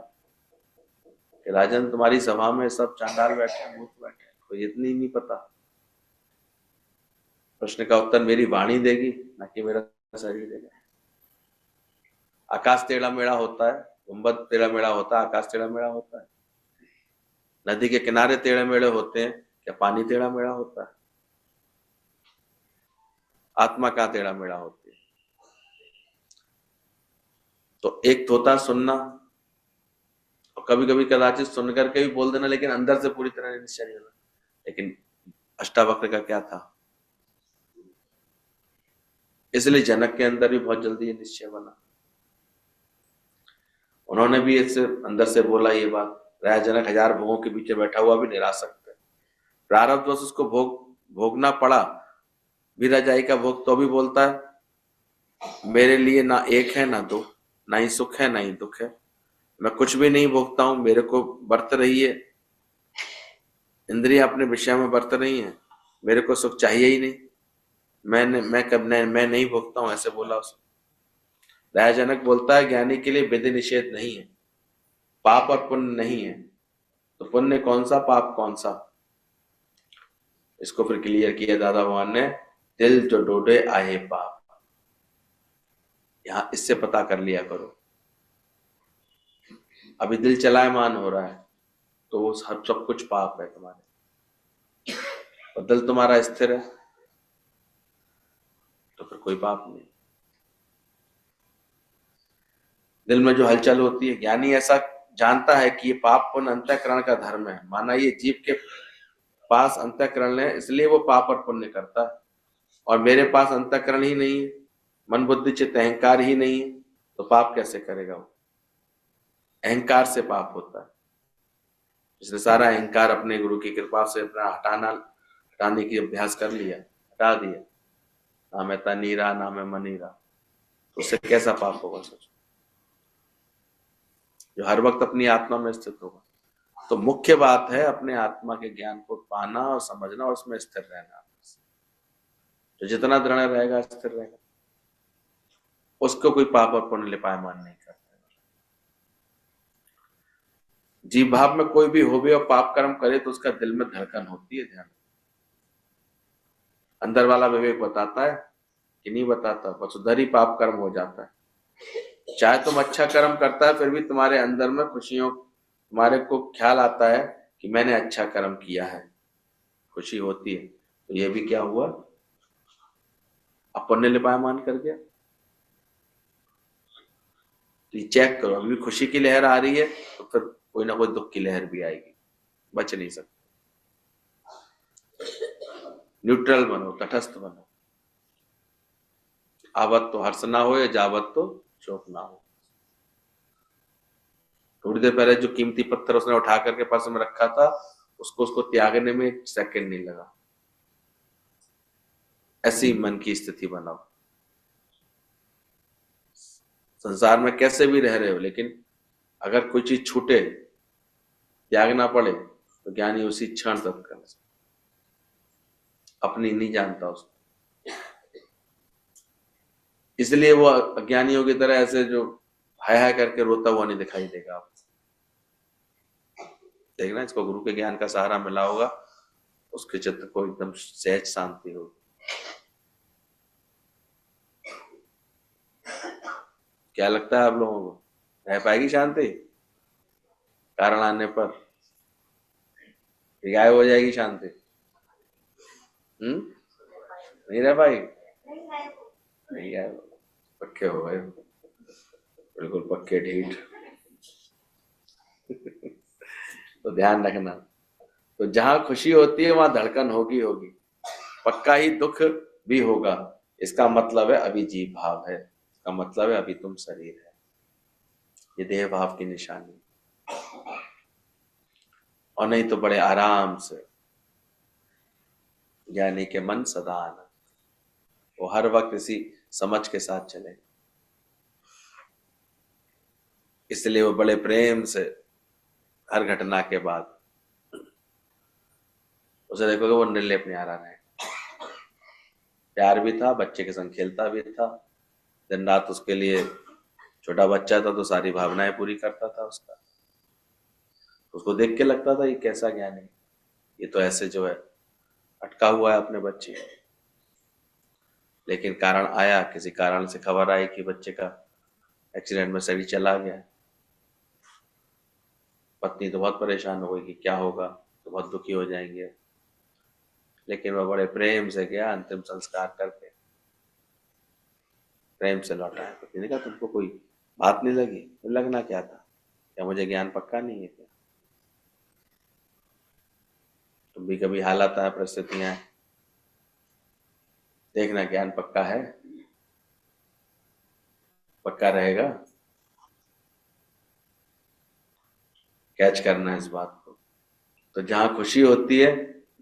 कि राजन तुम्हारी सभा में सब चांडाल बैठे हैं, मूर्ख बैठे हैं, कोई इतनी नहीं पता। प्रश्न का उत्तर मेरी वाणी देगी, ना कि मेरा शरीर देगा। आकाश टेढ़ा मेढ़ा होता है, गुंबद टेढ़ा मेढ़ा होता है, आकाश टेढ़ा मेढ़ा होता है। नदी के किनारे टेढ़े मेढ़े होते हैं, क्या पानी टेढ़ा मेढ़ा होता है? आत्मा कहाँ टेढ़ा मेढ़ा होती है? तो एक तो होता सुनना, और कभी कभी कदाचित सुन करके भी बोल देना, लेकिन अंदर से पूरी तरह निश्चय नहीं होना। लेकिन अष्टावक्र का क्या था? इसलिए जनक के अंदर भी बहुत जल्दी ये निश्चय बना। उन्होंने भी इससे अंदर से बोला ये बात। राजा जनक हजार भोगों के पीछे बैठा हुआ भी निरासक्त है, प्रारब्ध दोष उसको भोगना पड़ा, रजाई का भोग, तो भी बोलता है मेरे लिए ना एक है ना दो, ना ही सुख है ना ही दुख है, मैं कुछ भी नहीं भोगता हूं, मेरे को बरत रही है, इंद्रियां अपने विषय में बरत रही हैं, मेरे को सुख चाहिए ही नहीं, मैं नहीं भोगता हूं, ऐसे बोला उसने। राजा जनक बोलता है ज्ञानी के लिए विधि निषेध नहीं है, पाप और पुण्य नहीं है, तो पुण्य कौन सा, पाप कौन सा? इसको फिर क्लियर किया दादा भगवान ने, दिल जो डोडे आए पाप, यहां इससे पता कर लिया करो। अभी दिल चलायमान हो रहा है तो वो सब कुछ पाप है तुम्हारे, और दिल तुम्हारा स्थिर है तो फिर कोई पाप नहीं। दिल में जो हलचल होती है, ज्ञानी ऐसा जानता है कि ये पाप पुण्य अंतःकरण का धर्म है, माना ये जीव के पास अंतःकरण है, इसलिए वो पाप और पुण्य करता है, और मेरे पास अंतःकरण ही नहीं है, मन बुद्धि चित्त अहंकार ही नहीं है, तो पाप कैसे करेगा वो? अहंकार से पाप होता है। जिसने सारा अहंकार अपने गुरु की कृपा से अपना हटाने की अभ्यास कर लिया, हटा दिया, ना मैं तनीरा ना मैं मनीरा, तो उससे कैसा पाप होगा सोचो, जो हर वक्त अपनी आत्मा में स्थित होगा। तो मुख्य बात है अपने आत्मा के ज्ञान को पाना और समझना और उसमें स्थिर रहना। जो जितना दृढ़ रहेगा, स्थिर रहेगा, उसको कोई पाप और पुण्य लिपायमान नहीं करता। जीव भाव में कोई भी हो भी और पाप कर्म करे तो उसका दिल में धड़कन होती है। ध्यान, अंदर वाला विवेक बताता है कि नहीं बताता, बस उधर ही पाप कर्म हो जाता है। चाहे तुम अच्छा कर्म करता है फिर भी तुम्हारे अंदर में खुशियों, तुम्हारे को ख्याल आता है कि मैंने अच्छा कर्म किया है, खुशी होती है, तो ये भी क्या हुआ, पुण्य लिपायमान कर गया। तो ये चेक करो, अभी खुशी की लहर आ रही है तो फिर कोई ना कोई दुख की लहर भी आएगी, बच नहीं सकते। न्यूट्रल बनो, तटस्थ बनो, आवत तो हर्ष ना हो या जावत तो शोक ना हो। थोड़ी देर पहले जो कीमती पत्थर उसने उठा करके पर्स में रखा था, उसको त्यागने में एक सेकंड नहीं लगा। ऐसी मन की स्थिति बनाओ। संसार में कैसे भी रह रहे हो, लेकिन अगर कोई चीज छूटे, त्यागना पड़े, तो ज्ञानी उसी क्षण तत्काल, अपनी नहीं जानता उसको। इसलिए वो अज्ञानियों की तरह ऐसे जो हाय हाय करके रोता हुआ नहीं दिखाई देगा आपको। देखना, इसको गुरु के ज्ञान का सहारा मिला होगा, उसके चित्त को एकदम सहज शांति होगी। क्या लगता है आप लोगों को, रह पाएगी शांति? कारण आने पर गायब हो जाएगी शांति? नहीं रह पाएगी? नहीं गायब, पक्के हो गए, बिल्कुल पक्के ढीठ। तो ध्यान रखना, तो जहां खुशी होती है वहां धड़कन होगी, पक्का ही दुख भी होगा। इसका मतलब है अभी जीव भाव है, इसका मतलब है अभी तुम शरीर है, ये देह भाव की निशानी। और नहीं तो बड़े आराम से ज्ञानी के मन सदा आनंद, वो हर वक्त इसी समझ के साथ चले। इसलिए वो बड़े प्रेम से हर घटना के बाद उसे देखोगे वो निर्लेप न्यारा रहे, प्यार भी था, बच्चे के संग खेलता भी था, दिन रात उसके लिए, छोटा बच्चा था तो सारी भावनाएं पूरी करता था उसका। उसको देख के लगता था ये कैसा ज्ञानी, ये तो ऐसे जो है अटका हुआ है अपने बच्चे। लेकिन कारण आया, किसी कारण से खबर आई कि बच्चे का एक्सीडेंट में शरीर चला गया। पत्नी तो बहुत परेशान हो गई कि क्या होगा, तो बहुत दुखी हो जाएंगे। लेकिन वह बड़े प्रेम से गया, अंतिम संस्कार करके प्रेम से लौटा है। पत्नी ने कहा तुमको कोई बात नहीं लगी? तो लगना क्या था, क्या मुझे ज्ञान पक्का नहीं है क्या? तुम भी कभी हालात है, परिस्थितियां, देखना ज्ञान पक्का है, पक्का रहेगा, कैच करना है इस बात को। तो जहां खुशी होती है,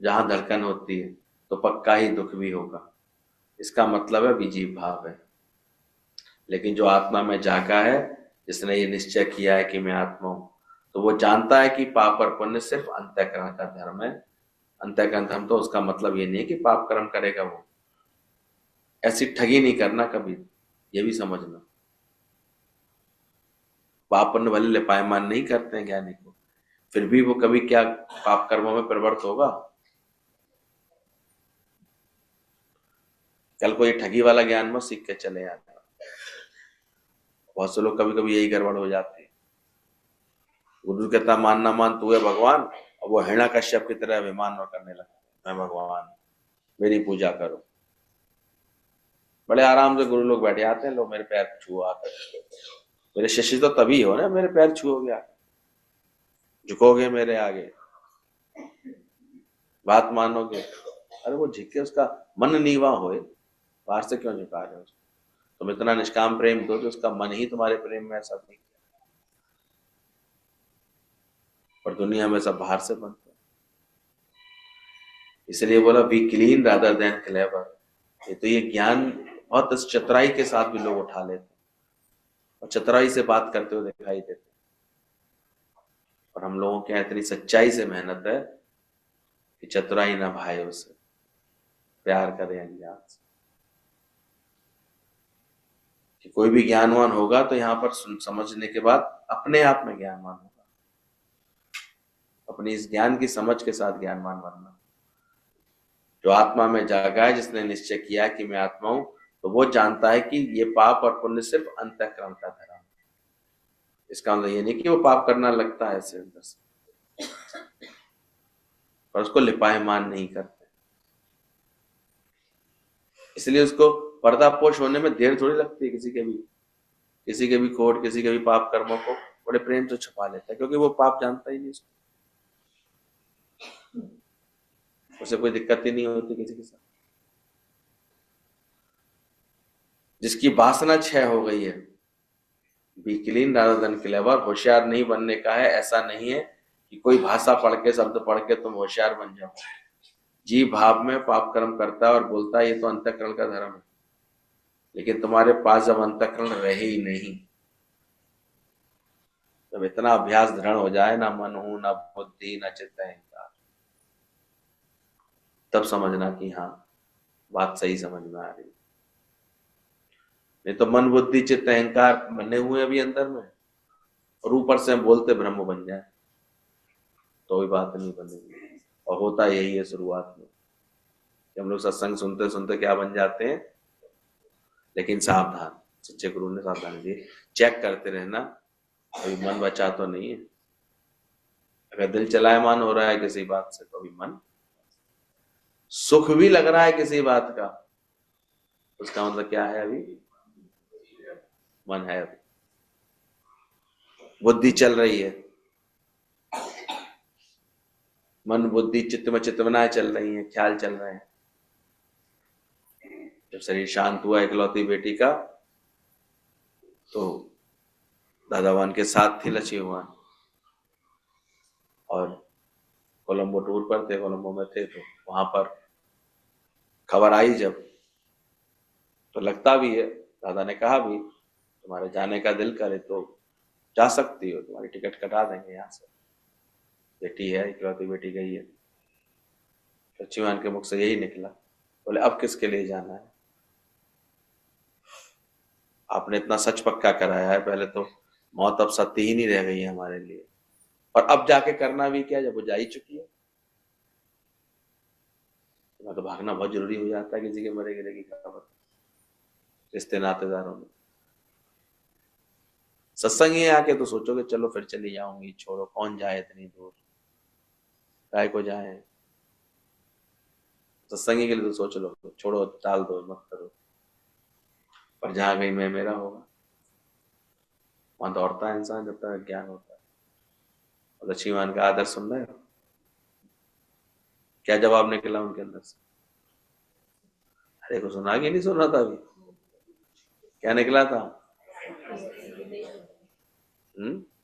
जहां धड़कन होती है, तो पक्का ही दुख भी होगा। इसका मतलब है विजीव भाव है। लेकिन जो आत्मा में जागा है, जिसने ये निश्चय किया है कि मैं आत्मा हूं, तो वो जानता है कि पाप और पुण्य सिर्फ अंतःकरण का धर्म है। अंतःकरण धर्म तो उसका मतलब ये नहीं है कि पाप कर्म करेगा वो, ऐसी ठगी नहीं करना कभी, ये भी समझना। पाप पुण्य भले लिपायमान नहीं करते हैं ज्ञानी को, फिर भी वो कभी क्या पाप कर्मों में प्रवृत्त होगा? कल को ये ठगी वाला ज्ञान मत सीख के चले आते। बहुत से लोग कभी कभी यही गड़बड़ हो जाती है। गुरु कहता मान ना मान तू है भगवान, और वो हिरण्यकश्यप की तरह अभिमान करने लगता, मैं भगवान, मेरी पूजा करो। बड़े आराम से गुरु लोग बैठे आते हैं, लोग मेरे पैर छुओ आकर, मेरे शिष्य तो तभी हो ना, मेरे पैर छुओगे, झुकोगे मेरे आगे, बात मानोगे। अरे वो झुके, उसका मन नीवा होए, बाहर से क्यों झुका रहे हो? तुम इतना निष्काम प्रेम दो तो उसका मन ही तुम्हारे प्रेम में सब नहीं। और दुनिया में सब बाहर से बनते हैं। इसलिए बोला B clean rather than clever. ये तो ये ज्ञान बहुत चतुराई के साथ भी लोग उठा लेते हैं और चतुराई से बात करते हुए दिखाई देते हैं। और हम लोगों के यहाँ इतनी सच्चाई से मेहनत है कि चतुराई ना भाई, उसे प्यार करें अज्ञान से। कि कोई भी ज्ञानवान होगा तो यहाँ पर समझने के बाद अपने आप में ज्ञानवान होगा। अपनी इस ज्ञान की समझ के साथ ज्ञानवान बनना। जो आत्मा में जागा है, जिसने निश्चय किया कि मैं आत्मा हूं, तो वो जानता है कि ये पाप और पुण्य सिर्फ अंतःकरण का धर्म है। इसका मतलब ये नहीं कि वो पाप करना लगता है ऐसे अंदर से, पर उसको लिपायमान नहीं करते। इसलिए उसको पर्दापोश होने में देर थोड़ी लगती है। किसी के भी खोट, किसी के भी पाप कर्मों को बड़े प्रेम से छुपा लेता है, क्योंकि वो पाप जानता ही नहीं उसको। उसे कोई दिक्कत ही नहीं होती किसी के साथ। जिसकी वासना क्षय हो गई है, B clean rather than clever. होशियार नहीं बनने का है, ऐसा नहीं है कि कोई भाषा पढ़ के, शब्द पढ़ के तुम होशियार बन जाओ। जी भाव में पाप कर्म करता है और बोलता है ये तो अंतःकरण का धर्म है, लेकिन तुम्हारे पास जब अंतःकरण रहे ही नहीं, जब इतना अभ्यास दृढ़ हो जाए, ना मन हो, ना बुद्धि, ना चित्त अहंकार, तब समझना कि हाँ बात सही समझ में आ रही। नहीं तो मन बुद्धि चित्त अहंकार बने हुए अभी अंदर में, और ऊपर से हम बोलते ब्रह्म बन जाए तो भी बात नहीं बनेगी। और होता यही है शुरुआत में कि हम लोग सत्संग सुनते सुनते क्या बन जाते हैं। लेकिन सावधान, सच्चे गुरु ने सावधान दी, चेक करते रहना अभी मन बचा तो नहीं है। अगर दिल चलायमान हो रहा है किसी बात से तो अभी मन, सुख भी लग रहा है किसी बात का, उसका मतलब क्या है, अभी मन है, अभी बुद्धि चल रही है। मन बुद्धि चित्त में चित्तवनाएं चल रही हैं, ख्याल चल रहे हैं। जब शरीर शांत हुआ इकलौती बेटी का, तो दादावान के साथ थी लक्ष्मीवान, और कोलंबो टूर पर थे, कोलंबो में थे, तो वहां पर खबर आई जब, तो लगता भी है, दादा ने कहा भी तुम्हारे जाने का दिल करे तो जा सकती हो, तुम्हारी टिकट कटा देंगे यहाँ से, बेटी है, इकलौती बेटी गई है। लक्ष्मीवान के मुख से यही निकला, बोले अब किसके लिए जाना है, आपने इतना सच पक्का कराया है, पहले तो मौत अब सत्य ही नहीं रह गई है हमारे लिए, और अब जाके करना भी क्या जब वो जा ही चुकी है। तो भागना बहुत जरूरी हो जाता है किसी के मरे गिरे की खबर, रिश्ते नातेदारों में। सत्संग ही आके तो सोचोगे चलो फिर चली जाऊंगी, छोड़ो कौन जाए इतनी दूर, काय को जाए। सत्संगी के लिए तो सोच लो, छोड़ो टाल दो, मत करो। पर जहां गई मैं मेरा होगा, वहां दौड़ता है इंसान जब तक ज्ञान होता है। और लक्ष्मीवान का आदर सुन रहे हो, क्या जवाब निकला उनके अंदर से? अरे को सुना कि नहीं सुन रहा था अभी, क्या निकला था?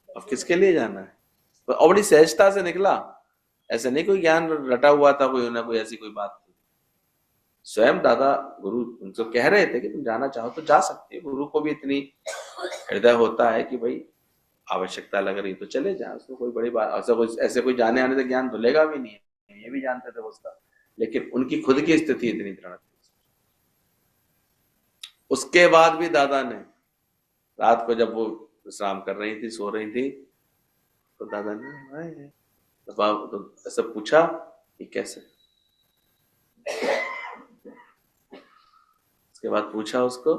अब किसके लिए जाना है? तो और बड़ी सहजता से निकला, ऐसे नहीं कोई ज्ञान रटा हुआ था, कोई ना कोई ऐसी कोई बात थी। स्वयं दादा गुरु उनसे कह रहे थे कि तुम जाना चाहो तो जा सकते हो। गुरु को भी इतनी हृदय होता है कि भाई आवश्यकता लग रही तो चले जाए, उसमें कोई बड़ी बात, ऐसे कोई जाने आने से ज्ञान धुलेगा भी नहीं, ये भी जानते थे उसका। लेकिन उनकी खुद की स्थिति इतनी दृढ़ थी। उसके बाद भी दादा ने रात को जब वो विश्राम कर रही थी, सो रही थी, तो दादा ने तो ऐसा पूछा कि कैसे। उसके बाद पूछा उसको,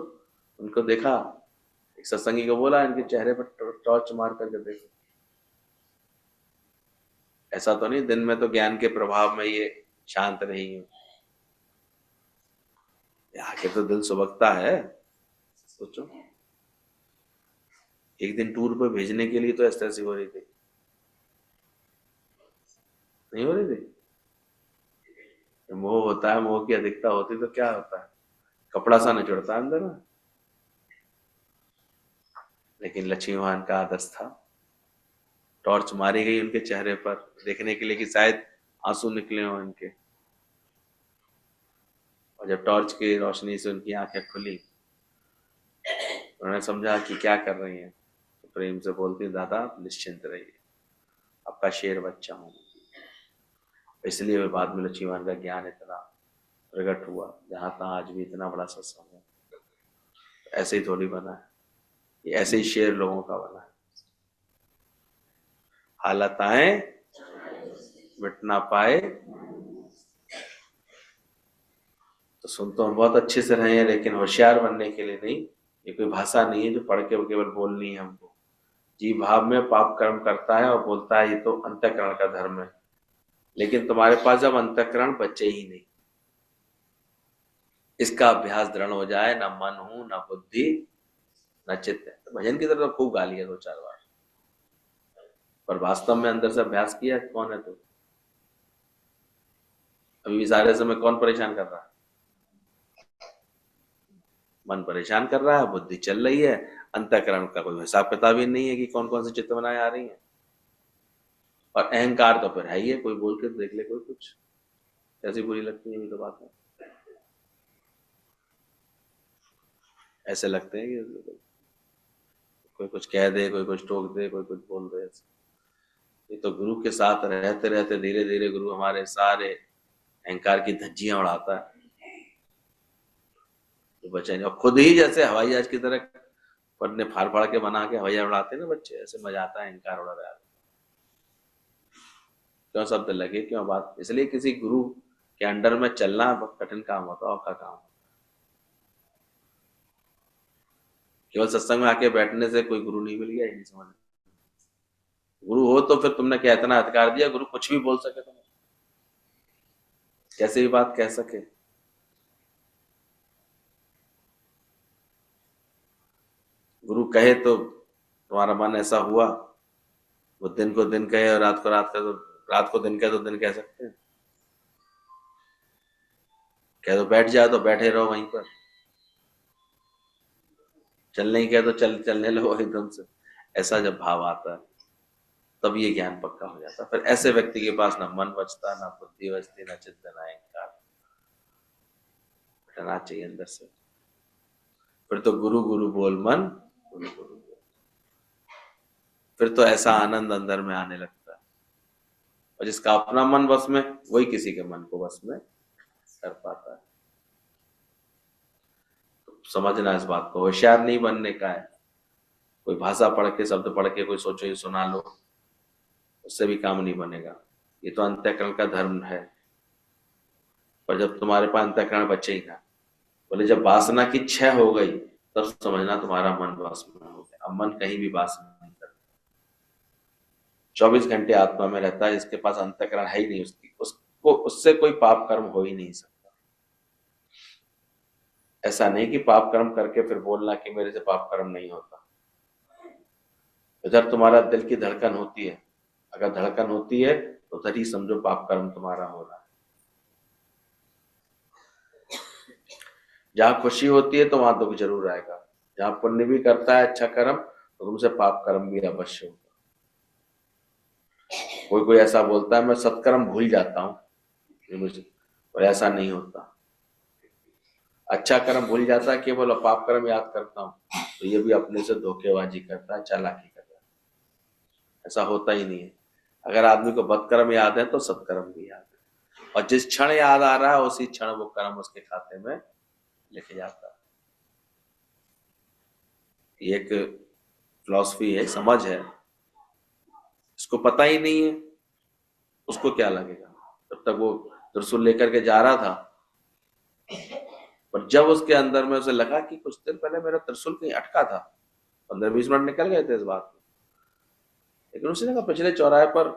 उनको देखा, एक सत्संगी को बोला इनके चेहरे पर टॉर्च मार करके देखो, ऐसा तो नहीं दिन में तो ज्ञान के प्रभाव में ये शांत रही है, आके तो दिल सुबकता है। सोचो एक दिन टूर पर भेजने के लिए तो ऐसी हो रही थी, नहीं हो रही थी? मोह होता है, मोह की अधिकता होती तो क्या होता है, कपड़ा सा निचोड़ता है अंदर में। लेकिन लक्ष्मीवान का आदर्श था, टॉर्च मारी गई उनके चेहरे पर देखने के लिए कि शायद आंसू निकले हों इनके, और जब टॉर्च की रोशनी से उनकी आंखें खुली, उन्होंने समझा कि क्या कर रही हैं, तो प्रेम से बोलती, दादा आप निश्चिंत रहिए, आपका शेर बच्चा हूँ। इसलिए वे बाद में लक्ष्मीवान का ज्ञान इतना प्रकट हुआ, जहां तहाँ आज भी इतना बड़ा सत्संग है। ऐसे ही थोड़ी बना है, ये ऐसे ही शेर लोगों का बना है। हालत आए मिट ना पाए, तो सुन तो हम बहुत अच्छे से रहे हैं, लेकिन होशियार बनने के लिए नहीं। ये कोई भाषा नहीं है जो पढ़ के केवल बोलनी है हमको। जी भाव में पाप कर्म करता है और बोलता है ये तो अंतःकरण का धर्म है, लेकिन तुम्हारे पास जब अंतःकरण बचे ही नहीं, इसका अभ्यास दृढ़ हो जाए, ना मन हूं ना बुद्धि ना चित्त है, तो भजन की तरफ खूब गाली है 2-4 बार, पर वास्तव में अंदर से अभ्यास किया कौन है? तो अभी भी सारे समय कौन परेशान कर रहा है? मन परेशान कर रहा है, बुद्धि चल रही है, अंतःकरण का कोई हिसाब किताब ही नहीं है कि कौन कौन सी चित्तवनाएं आ रही हैं। और अहंकार तो फिर है ही है, कोई बोल के देख ले कोई कुछ, कैसी बुरी लगती है ये तो बात है। ऐसे लगते हैं कि कोई कुछ कह दे, कोई कुछ टोक दे, कोई कुछ बोल दे। ये तो गुरु के साथ रहते रहते धीरे धीरे गुरु हमारे सारे अहंकार की धज्जियां उड़ाता है, तो बच्चे और खुद ही जैसे हवाई जहाज की तरह पन्ने फाड़ फाड़ के बना के हवाई जहाज उड़ाते हैं ना बच्चे, ऐसे मजा आता है अहंकार उड़ा रहा है। क्यों शब्द लगे, क्यों बात? इसलिए किसी गुरु के अंडर में चलना बहुत कठिन काम होता है, औखा काम। केवल सत्संग में आके बैठने से कोई गुरु नहीं मिल गया, ये नहीं समझ। गुरु हो तो फिर तुमने क्या इतना अधिकार दिया गुरु कुछ भी बोल सके, तुम्हें कैसे भी बात कह सके? गुरु कहे तो तुम्हारा मन ऐसा हुआ, वो दिन को दिन कहे और रात को रात कहे, तो रात को दिन कहे तो दिन कह सकते हैं। कह तो बैठ जाए तो बैठे रहो वहीं पर, चलने ही कहे तो चलने लगो एकदम से। ऐसा जब भाव आता है तब ये ज्ञान पक्का हो जाता है। फिर ऐसे व्यक्ति के पास ना मन बचता, ना बुद्धि बचती, ना चित्त, ना अहंकार। हटना चाहिए अंदर से। फिर तो गुरु गुरु बोल मन, गुरु गुरु बोल। फिर तो ऐसा आनंद अंदर में आने लगता है, और जिसका अपना मन बस में, वही किसी के मन को बस में कर पाता है। तो समझना इस बात को, होशियार नहीं बनने का है। कोई भाषा पढ़ के, शब्द पढ़ के कोई सोचो ही सुना लो, उससे भी काम नहीं बनेगा। ये तो अंतःकरण का धर्म है। पर जब तुम्हारे पास अंतःकरण बचे ही ना, बोले जब वासना की क्षय हो गई तब समझना तुम्हारा मन वास में हो गया। अब मन कहीं भी वास नहीं करता, 24 घंटे आत्मा में रहता है। जिसके पास अंतःकरण है ही नहीं, उसको उससे कोई पाप कर्म हो ही नहीं सकता। ऐसा नहीं कि पाप कर्म करके फिर बोलना कि मेरे से पाप कर्म नहीं होता। इधर तुम्हारा दिल की धड़कन होती है, अगर धड़कन होती है तो उधर ही समझो पाप कर्म तुम्हारा हो रहा है। जहां खुशी होती है तो वहां दुख जरूर आएगा। जहां पुण्य भी करता है अच्छा कर्म, तो तुमसे पाप कर्म भी अवश्य होगा। कोई कोई ऐसा बोलता है मैं सत्कर्म भूल जाता हूं, और ऐसा नहीं होता। अच्छा कर्म भूल जाता है, केवल पाप कर्म याद करता हूं, तो ये भी अपने से धोखेबाजी करता है, चालाकी करता है। ऐसा होता ही नहीं है। अगर आदमी को बदकर्म याद है तो सत्कर्म भी याद है, और जिस क्षण याद आ रहा है उसी क्षण वो कर्म उसके खाते में लिखे जाता है। ये एक फिलॉसफी है, समझ है। इसको पता ही नहीं है, उसको क्या लगेगा? तब तक वो त्रिशूल लेकर के जा रहा था, पर जब उसके अंदर में उसे लगा कि कुछ दिन पहले मेरा त्रिशूल कहीं अटका था, 15-20 मिनट निकल गए थे इस बात में, लेकिन उसने कहा पिछले चौराहे पर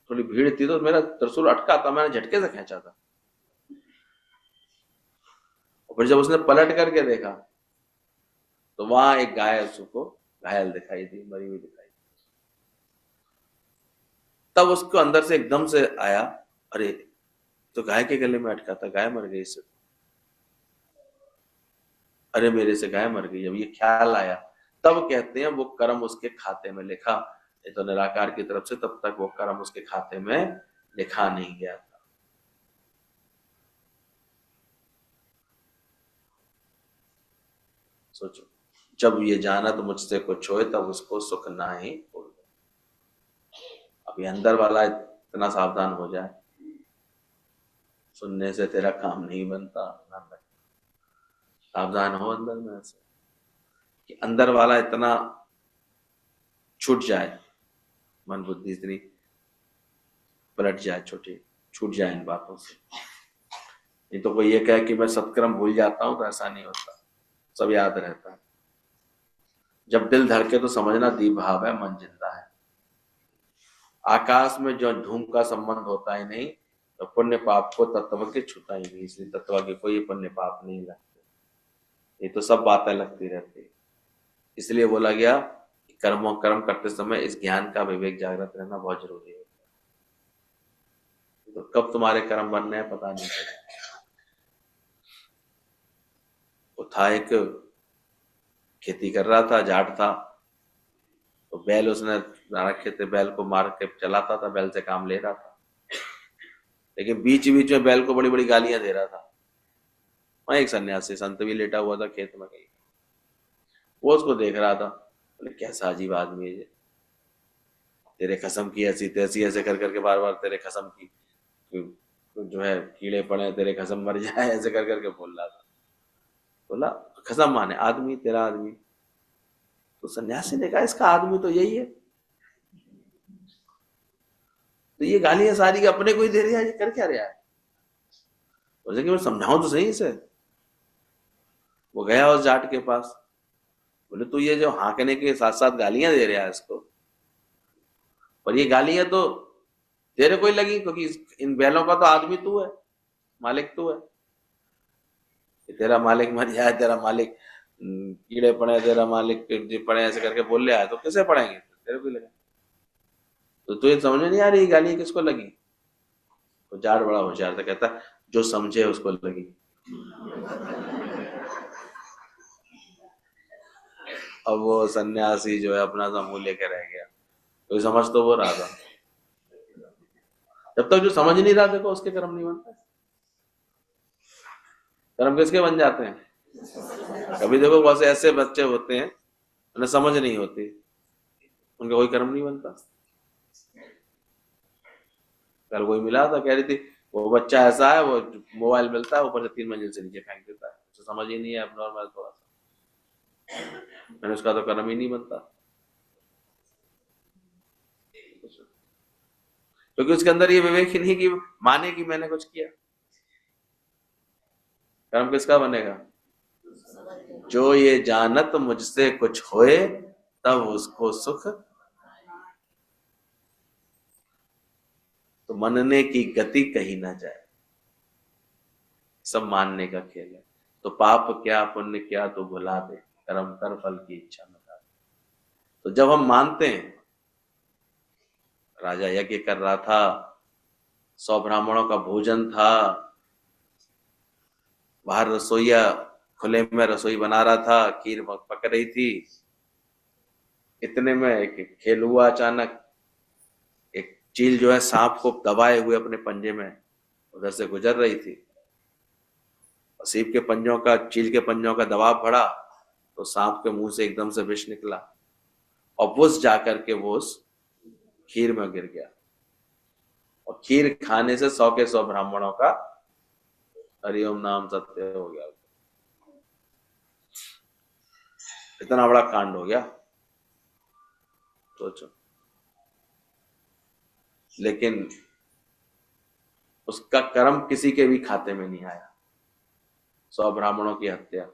थोड़ी भीड़ थी तो मेरा त्रिशूल अटका था, मैंने झटके से खींचा था। और फिर जब उसने पलट करके देखा तो वहां एक गाय उसको घायल दिखाई दी, मरी हुई दिखाई दी। तब उसको अंदर से एकदम से आया, अरे तो गाय के गले में अटका था, गाय मर गई इससे, अरे मेरे से गाय मर गई। जब ये ख्याल आया तब कहते हैं वो कर्म उसके खाते में लिखा ये तो निराकार की तरफ से तब तक वो कर्म उसके खाते में लिखा नहीं गया था। सोचो, जब ये जानत मुझसे कुछ होए तब उसको सुख ना ही भूल। अभी अंदर वाला इतना सावधान हो जाए, सुनने से तेरा काम नहीं बनता। सावधान हो अंदर में से कि अंदर वाला इतना छूट जाए, मन बुद्धि इतनी पलट जाए, छोटी छूट जाए इन बातों से। नहीं तो कोई ये कहे कि मैं सत्कर्म भूल जाता हूं, तो ऐसा नहीं होता, सब याद रहता है। जब दिल धड़के तो समझना दीप भाव है, मन जिंदा है। आकाश में जो धूम का संबंध होता ही नहीं, तो पुण्य पाप को तत्व के छूता ही नहीं। इसलिए तत्व के कोई पुण्य पाप नहीं लगते, ये तो सब बातें लगती रहती। इसलिए बोला गया कि कर्म करते समय इस ज्ञान का विवेक जागृत रहना बहुत जरूरी है। तो कब तुम्हारे कर्म बनने हैं पता नहीं चलेगा। वो था एक खेती कर रहा था, जाट था, तो बैल उसने रखे थे, बैल को मार के चलाता था, बैल से काम ले रहा था, लेकिन बीच बीच में बैल को बड़ी बड़ी गालियां दे रहा था। वहां एक सन्यासी संत भी लेटा हुआ था खेत में कहीं, वो उसको देख रहा था। बोले कैसा अजीब आदमी है ये, तेरे कसम की ऐसी तैसी, ऐसे कर करके बार बार तेरे कसम की जो है कीड़े पड़े, तेरे कसम मर जाए, ऐसे कर करके बोल रहा था। बोला कसम माने आदमी, तेरा आदमी? तो सन्यासी ने कहा इसका आदमी तो यही है, तो ये गालियां सारी अपने को ही दे रहा है, ये कर क्या रहा है? बोले कि मैं समझाऊं तो सही इसे। वो गया उस जाट के पास, बोले तू ये जो हाँकने के साथ साथ गालियां दे रहा है इसको, और ये गालियां तो तेरे को ही लगी, क्योंकि इन बैलों का तो आदमी तू है, मालिक तू है। तेरा मालिक मर जाए, तेरा मालिक कीड़े पड़े, तेरा मालिक पड़े, ऐसे करके बोल रहा है, तो कैसे पड़ेंगे? तेरे को लगे तो तुझे समझ में नहीं आ रही गाली किसको लगी? तो जाट बड़ा होशियार था, कहता जो समझे उसको लगी। अब वो सन्यासी जो है अपना सा मुंह लेके रह गया, कोई समझ तो वो रहा था। जब तक जो समझ नहीं रहा देखो उसके कर्म नहीं बनते। कर्म किसके बन जाते हैं? कभी देखो बहुत से ऐसे बच्चे होते हैं उन्हें समझ नहीं होती, उनका कोई कर्म नहीं बनता। कल कोई मिला था, कह रही थी वो बच्चा ऐसा है, वो मोबाइल मिलता है ऊपर से 3 मंजिल से नीचे फेंक देता है, उसे समझ ही नहीं है, अब नॉर्मल थोड़ा सा, मैंने उसका तो कर्म ही नहीं बनता, क्योंकि उसके अंदर ये विवेक ही नहीं कि माने कि मैंने कुछ किया। कर्म किसका बनेगा? जो ये जानत मुझसे कुछ होए तब उसको सुख, तो मनने की गति कहीं ना जाए। सब मानने का खेल है। तो पाप क्या पुण्य क्या तो भुला दे, कर्म कर फल की इच्छा मिटा दे। तो जब हम मानते हैं, राजा यज्ञ कर रहा था, 100 ब्राह्मणों का भोजन था, बाहर रसोईया खुले में रसोई बना रहा था, खीर पक रही थी, इतने में एक खेल हुआ। अचानक एक चील जो है सांप को दबाए हुए अपने पंजे में उधर से गुजर रही थी, सीप के पंजों का, चील के पंजों का दबाव बढ़ा तो सांप के मुंह से एकदम से विष निकला और वुस जाकर के वो उस खीर में गिर गया, और खीर खाने से 100 के 100 ब्राह्मणों का हरिओम नाम सत्य हो गया। इतना बड़ा कांड हो गया, सोचो। लेकिन उसका कर्म किसी के भी खाते में नहीं आया। 100 ब्राह्मणों की हत्या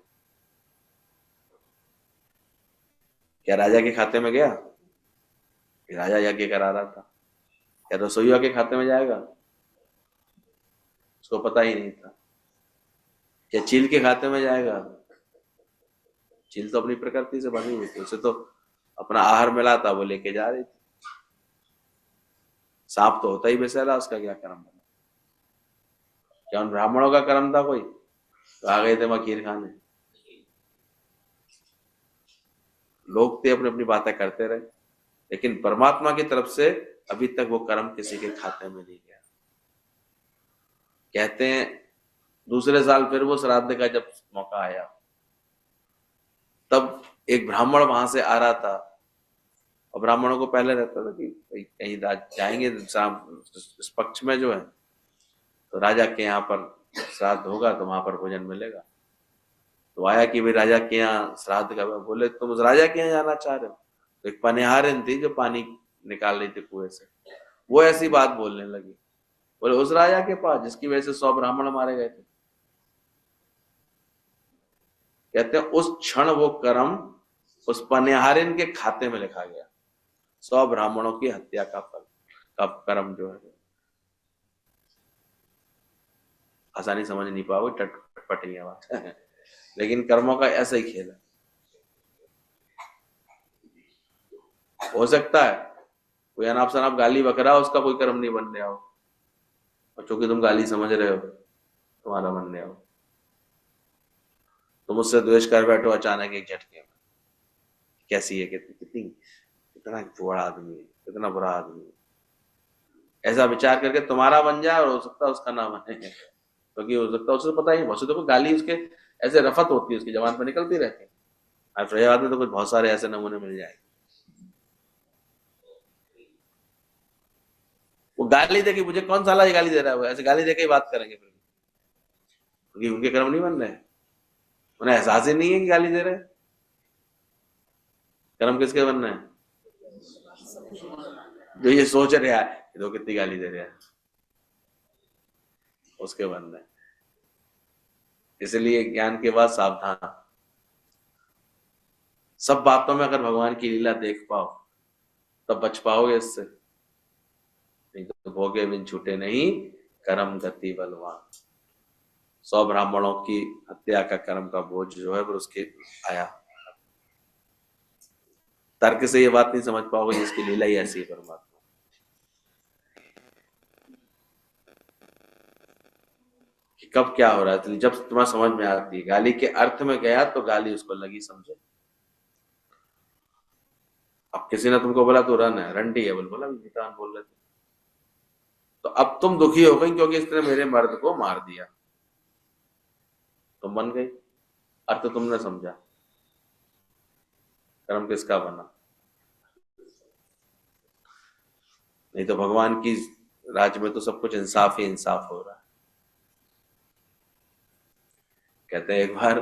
क्या राजा के खाते में गया? राजा यज्ञ करा रहा था, क्या रसोईया के खाते में जाएगा? उसको पता ही नहीं था। क्या चील के खाते में जाएगा? चील तो अपनी प्रकृति से बनी हुई थी, उसे तो अपना आहार मिला था, वो लेके जा रही थी। सांप तो होता ही बेसैला, उसका क्या कर्म बना? क्या उन ब्राह्मणों का कर्म था कोई? तो आ गए थे वहां खीर खाने, लोग थे अपनी अपनी बातें करते रहे। लेकिन परमात्मा की तरफ से अभी तक वो कर्म किसी के खाते में नहीं गया। कहते हैं दूसरे साल फिर वो श्राद्ध का जब मौका आया, तब एक ब्राह्मण वहां से आ रहा था, और ब्राह्मणों को पहले रहता था कि कहीं जाएंगे शाम इस पक्ष में जो है, तो राजा के यहाँ पर श्राद्ध होगा तो वहां पर भोजन मिलेगा। तो आया कि भाई राजा के यहाँ श्राद्ध का, बोले तुम उस राजा के यहाँ जाना चाह रहे हो? तो एक पनिहारिन थी जो पानी निकाल रही थी कुएं से, वो ऐसी बात बोलने लगी, बोले उस राजा के पास जिसकी वजह से 100 ब्राह्मण मारे गए थे। कहते हैं उस क्षण वो कर्म उस पनिहारिन के खाते में लिखा गया, 100 ब्राह्मणों की हत्या का फल का कर्म जो है। आसानी समझ नहीं पाओगे, टटपटी बात है, लेकिन कर्मों का ऐसा ही खेल है। हो सकता है कोई अनाप शनाप गाली बकरा उसका कोई कर्म नहीं बन रहा हो, और चूंकि तुम गाली समझ रहे हो तुम्हारा बन रहा हो। तुम उससे द्वेष कर बैठो अचानक एक झटके में, कैसी है, कितना बुरा आदमी है, कितना बुरा आदमी है, ऐसा विचार करके तुम्हारा बन जाए, और हो सकता है उसका ना बने, क्योंकि हो सकता है उसे पता ही बहुत से, देखो गाली उसके ऐसे रफत होती है उसकी जबान पर निकलती रहती है। और फरियाद में तो कुछ बहुत सारे ऐसे नमूने मिल जाएंगे। वो गाली देके, मुझे कौन साला ये गाली दे रहा है, वो ऐसे गाली देके ही बात करेंगे फिर, क्योंकि उनके कर्म नहीं बन रहे, उन्हें एहसास ही नहीं है कि गाली दे रहे। कर्म किसके बन रहे हैं? जो ये सोच रहा है तो कितनी गाली दे रहा है, उसके बन रहे। इसलिए ज्ञान के बाद सावधान। सब बातों में अगर भगवान की लीला देख पाओ तब बच पाओगे इससे, नहीं तो भोगे बिन छूटे नहीं, कर्म गति बलवान। 100 ब्राह्मणों की हत्या का कर्म का बोझ जो है वो उसके आया। तर्क से ये बात नहीं समझ पाओगे, इसकी लीला ही ऐसी है परमात्मा। कि कब क्या हो रहा है, जब तुम्हें समझ में आती है। गाली के अर्थ में गया तो गाली उसको लगी समझे। अब किसी ने तुमको बोला तो रन है, रंडी है, बोला विटान बोल रहे थे, तो अब तुम दुखी हो गई क्योंकि इसने मेरे मर्द को मार दिया, तुम बन गई, अर्थ तुमने समझा। कर्म किसका बना? नहीं तो भगवान की राज में तो सब कुछ इंसाफ ही इंसाफ हो रहा है। कहते हैं एक बार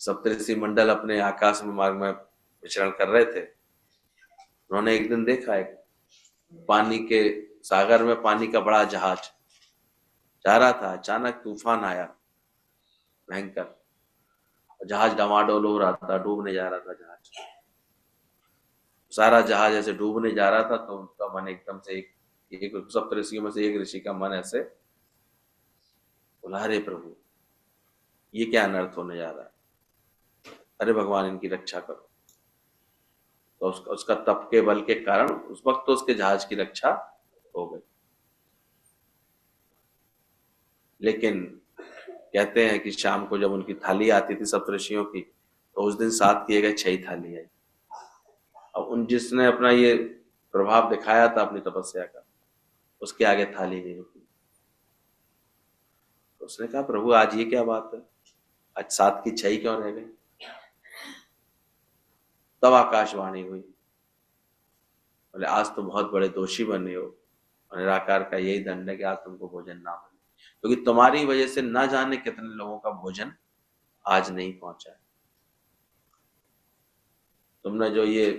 सप्तऋषि मंडल अपने आकाश में मार्ग में विचरण कर रहे थे। उन्होंने एक दिन देखा एक पानी के सागर में पानी का बड़ा जहाज जा रहा था। अचानक तूफान आया भयंकर, जहाज डमाडोल हो रहा था, डूबने जा रहा था जहाज। सारा जहाज ऐसे डूबने जा रहा था तो उनका मन एकदम से एक सप्तऋषियों में से एक ऋषि का मन ऐसे बोला, अरे प्रभु ये क्या अनर्थ होने जा रहा है, अरे भगवान इनकी रक्षा करो। तो उसका तप के बल के कारण उस वक्त तो उसके जहाज की रक्षा हो गई। लेकिन कहते हैं कि शाम को जब उनकी थाली आती थी सप्तऋषियों की, तो उस दिन 7 किए गए 6 थाली आई। अब उन जिसने अपना ये प्रभाव दिखाया था अपनी तपस्या का, उसके आगे थाली नहीं रुकी। तो उसने कहा, प्रभु आज ये क्या बात है, आज 7 की 6 क्यों रह गई? तब आकाशवाणी हुई, बोले आज तो बहुत बड़े दोषी बने हो, और निराकार का यही दंड है कि आज तुमको भोजन ना मिले, क्योंकि तुम्हारी वजह से न जाने कितने लोगों का भोजन आज नहीं पहुंचा है। तुमने जो ये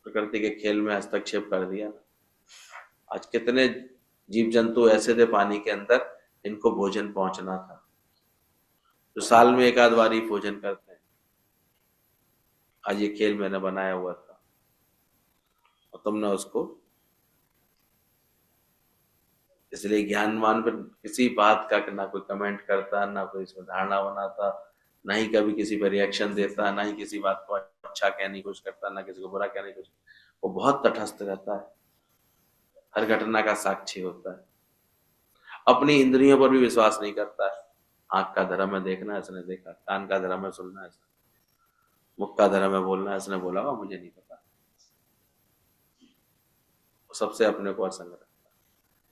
प्रकृति के खेल में हस्तक्षेप कर दिया ना, आज कितने जीव जंतु ऐसे थे पानी के अंदर इनको भोजन पहुंचना था, जो साल में एक आध बार ही भोजन करते हैं। आज ये खेल मैंने बनाया हुआ था और तुमने उसको, इसलिए ज्ञानवान पर किसी बात का ना कोई कमेंट करता, ना कोई इसमें धारणा बनाता, ना ही कभी किसी पर रिएक्शन देता, ना ही किसी बात को अच्छा कहने की कोशिश करता, ना किसी को बुरा कहने की कोशिश। वो बहुत तटस्थ रहता है, हर घटना का साक्षी होता है, अपनी इंद्रियों पर भी विश्वास नहीं करता है। आंख का धर्म है देखना, इसने देखा, कान का धर्म है सुनना, इसने, मुख का धर्म है बोलना, इसने बोला मुझे नहीं पता, वो सबसे अपने को असंग रखता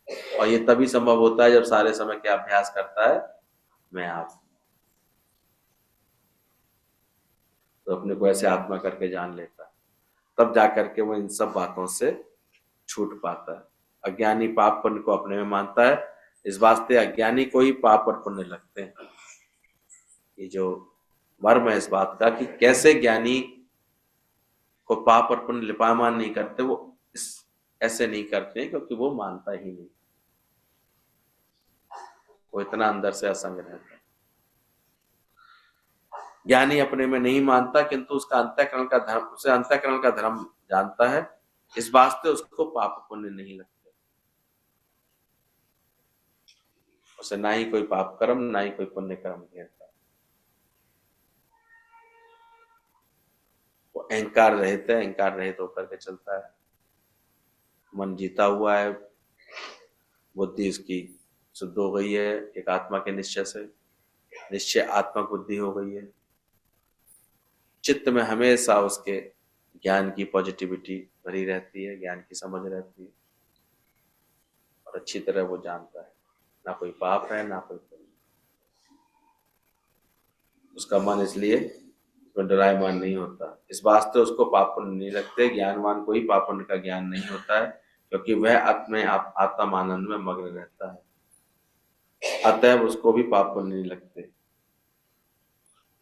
है। और ये तभी संभव होता है जब सारे समय क्या अभ्यास करता है, मैं आप, तो अपने को ऐसे आत्मा करके जान लेता है, तब जाकर के वो इन सब बातों से छूट पाता है। अज्ञानी पाप पुण्य को अपने में मानता है, इस वास्ते अज्ञानी को ही पाप और पुण्य लगते हैं। ये जो मर्म है इस बात का कि कैसे ज्ञानी को पाप और पुण्य लिपायमान नहीं करते, वो ऐसे नहीं करते क्योंकि वो मानता ही नहीं, वो इतना अंदर से असंग रहता है। ज्ञानी अपने में नहीं मानता किंतु उसका अंतःकरण का धर्म, उसे अंतःकरण का धर्म जानता है, इस वास्ते उसको पाप पुण्य नहीं लगते। उसे ना ही कोई पाप कर्म ना ही कोई पुण्य कर्म घेरता। वो अहंकार रहित है, अहंकार रहित होकर के चलता है। मन जीता हुआ है, बुद्धि उसकी शुद्ध हो गई है एक आत्मा के निश्चय से, निश्चय आत्मा बुद्धि हो गई है। चित्त में हमेशा उसके ज्ञान की पॉजिटिविटी भरी रहती है, ज्ञान की समझ रहती है और अच्छी तरह वो जानता है ना कोई पाप है ना कोई पुण्य। उसका मन इसलिए उसमें डरायमान नहीं होता, इस वास्ते उसको पाप पुण्य नहीं लगते। ज्ञानवान को ही पाप पुण्य का ज्ञान नहीं होता है क्योंकि वह अपने आत्मानंद में मग्न रहता है, अतएव उसको भी पाप पुण्य नहीं लगते।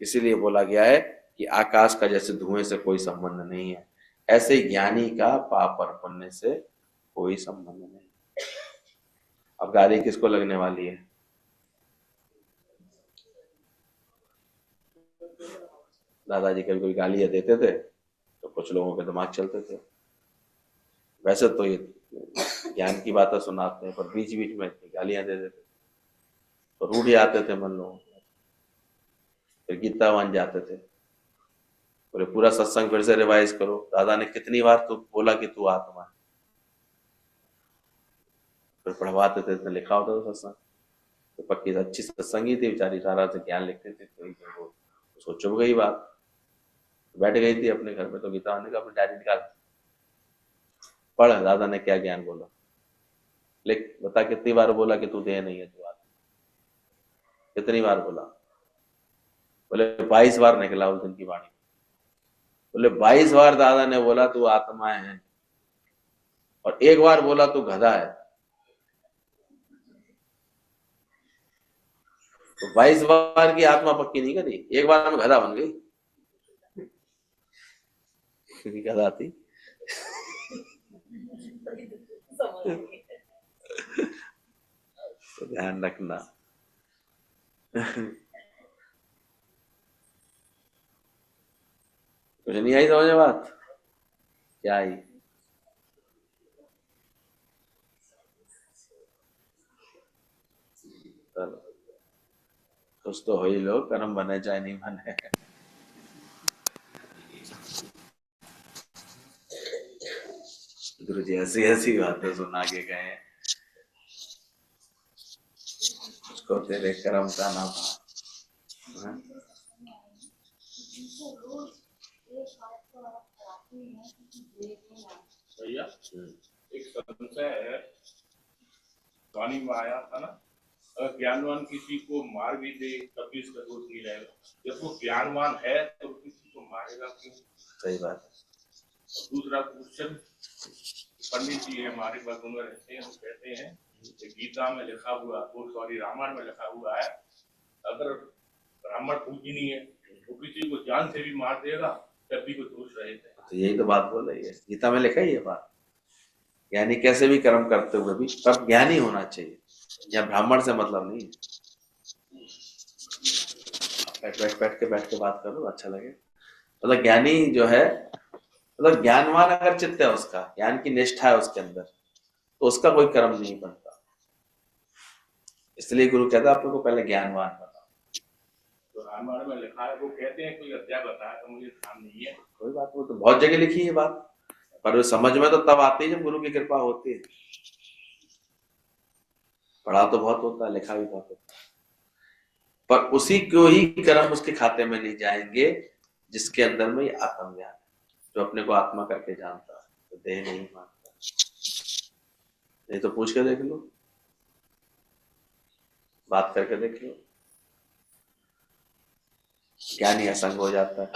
इसीलिए बोला गया है कि आकाश का जैसे धुएं से कोई संबंध नहीं है, ऐसे ज्ञानी का पाप और पुण्य से कोई संबंध नहीं। अब गाली किसको लगने वाली है? दादाजी कभी कोई गालियां देते थे तो कुछ लोगों के दिमाग चलते थे। वैसे तो ये ज्ञान की बातें सुनाते हैं पर बीच बीच में गालियां दे देते तो रूठ जाते थे मन लोगों। फिर गीतावान जाते थे, बोले पूरा सत्संग फिर से रिवाइज करो, दादा ने कितनी बार तो बोला कि तू आत्मा है। फिर पढ़वाते थे तो लिखा होता था सत्संग, तो पक्की अच्छी सत्संगी थी बेचारी, सारा से ज्ञान लिखते थे। तो वो सोचो गई बात, बैठ गई थी अपने घर में, तो गीतावान ने कहा अपनी डायरी निकाल पढ़, दादा ने क्या ज्ञान बोला, लिख, बता कितनी बार बोला कि तू देह नहीं है, तू आत्मा। कितनी बार बोला? बोले 22 बार निकला उस दिन की वाणी। बोले 22 बार दादा ने बोला तू आत्मा है और एक बार बोला तू गधा है। तो 22 बार की आत्मा पक्की नहीं करी, एक बार में गधा बन गई। गधा थी। तो ध्यान रखना। कुछ नहीं आई समझ बात? क्या आई? चलो कुछ तो हो ही लो, कर्म बने चाहे नहीं बने। गुरु जी ऐसी ऐसी बातें सुना के गए, उसको तेरे कर्म का ना भा। भैया एक संशय है, वाणी में आया था ना, अगर ज्ञानवान किसी को मार भी दे तब भी इसका दोष नहीं रहेगा। जब वो ज्ञानवान है तो किसी को मारेगा क्यों? सही बात है। दूसरा क्वेश्चन, पंडित जी हमारे बगल रहते हैं, वो कहते हैं कि गीता में लिखा हुआ, रामायण में लिखा हुआ है, अगर ब्राह्मण पूजनीय है तो किसी को जान से भी मार देगा तब भी कोई दोष रहेगा। तो यही तो बात बोल रही है, गीता में लिखा ही है बात। यानी कैसे भी कर्म करते हुए भी तब ज्ञानी होना चाहिए, या ब्राह्मण से मतलब नहीं है। बैठ के बात करो, अच्छा लगे। मतलब ज्ञानी जो है, मतलब ज्ञानवान अगर चित्त है उसका, ज्ञान की निष्ठा है उसके अंदर, तो उसका कोई कर्म नहीं बनता। इसलिए गुरु कहता है आप लोगों को पहले ज्ञानवान बनाओ। तो रामायण में लिखा है, वो कहते हैं कोई अध्याय बताया तो मुझे ध्यान नहीं है। कोई बात, वो तो बहुत जगह लिखी है बात, पर समझ में तो तब आती है जब गुरु की कृपा होती है। पढ़ा तो बहुत होता है, लिखा भी बहुत होता है, पर उसी को ही कर्म उसके खाते में नहीं जाएंगे जिसके अंदर में ये आत्मज्ञान है, जो अपने को आत्मा करके जानता है, तो देह नहीं मानता। नहीं तो पूछ के देख लो, बात करके देख लो। ज्ञानी असंग हो जाता है।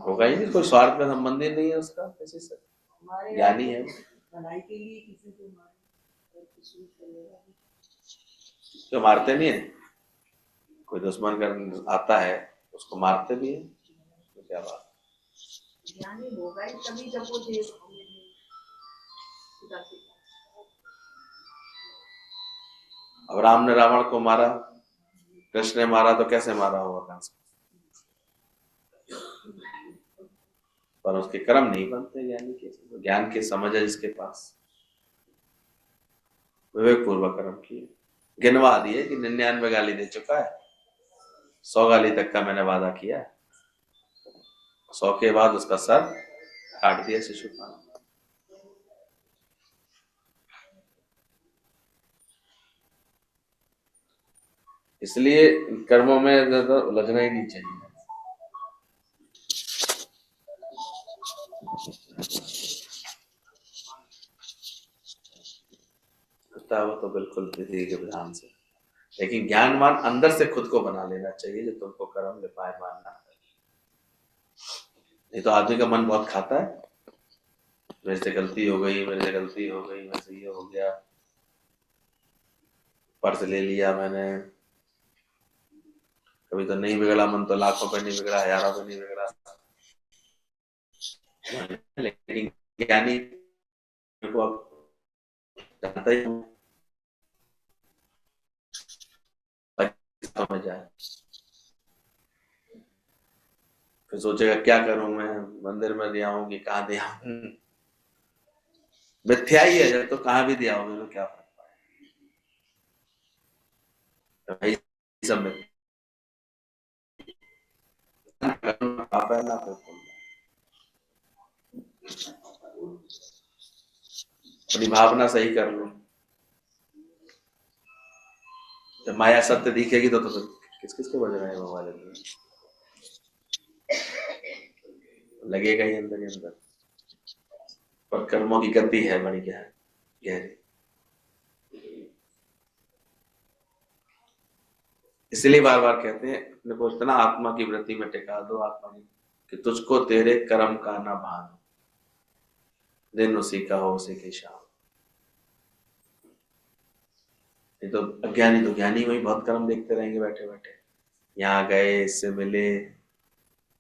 होगा ही नहीं, कोई स्वार्थ में संबंधी नहीं है उसका किसी से, ज्ञानी है। क्यों मारते नहीं है? कोई दुश्मन कर आता है उसको मारते भी है, तो क्या बात। ज्ञानी होगा ही तभी जब वो देव अब राम ने रावण को मारा, कृष्ण ने मारा, तो कैसे मारा होगा कंस को? पर उसके कर्म नहीं बनते ज्ञानी के। ज्ञान की समझ है जिसके पास, विवेक पूर्वक कर्म किए। गिनवा दिए कि 99 गाली दे चुका है, 100 गाली तक का मैंने वादा किया है। 100 के बाद उसका सर काट दिया शिशुपाल। इसलिए कर्मों में ज्यादा उलझना ही नहीं चाहिए। वो तो बिल्कुल विधि के विधान से, लेकिन ज्ञानवान अंदर से खुद को बना लेना चाहिए जो तुमको कर्म लिपायमान ना करे। नहीं तो आदमी का मन बहुत खाता है, मेरे से गलती हो गई, मेरे से गलती हो गई, मेरे से ये हो गया, पर्स ले लिया मैंने, कभी तो नहीं बिगड़ा मन, तो लाखों पे नहीं बिगड़ा, हजारों पे नहीं बिगड़ा। लेकिन ज्ञानी को अब जानता ही समझ जाए, फिर सोचेगा क्या करूं मैं, मंदिर में दिया हूं कि कहाँ दिया हूं। मिथ्या ही है, जब तो कहाँ भी दिया होगा तो क्या फर्क पड़ेगा। सब में पाप है ना, अपनी भावना सही कर लो। जब माया सत्य दिखेगी तो फिर किस किस को बज रहे हैं मोबाइल में, लगेगा ही अंदर ही अंदर। पर कर्मों की गति है बड़ी गहरी। इसलिए बार बार कहते हैं अपने को इतना आत्मा की वृत्ति में टिका दो, आत्मा की, कि तुझको तेरे कर्म का ना भान, दिन उसी का हो उसी की शाम। नहीं तो अज्ञानी तो ज्ञानी वही बहुत कर्म देखते रहेंगे बैठे बैठे, यहाँ गए, इससे मिले,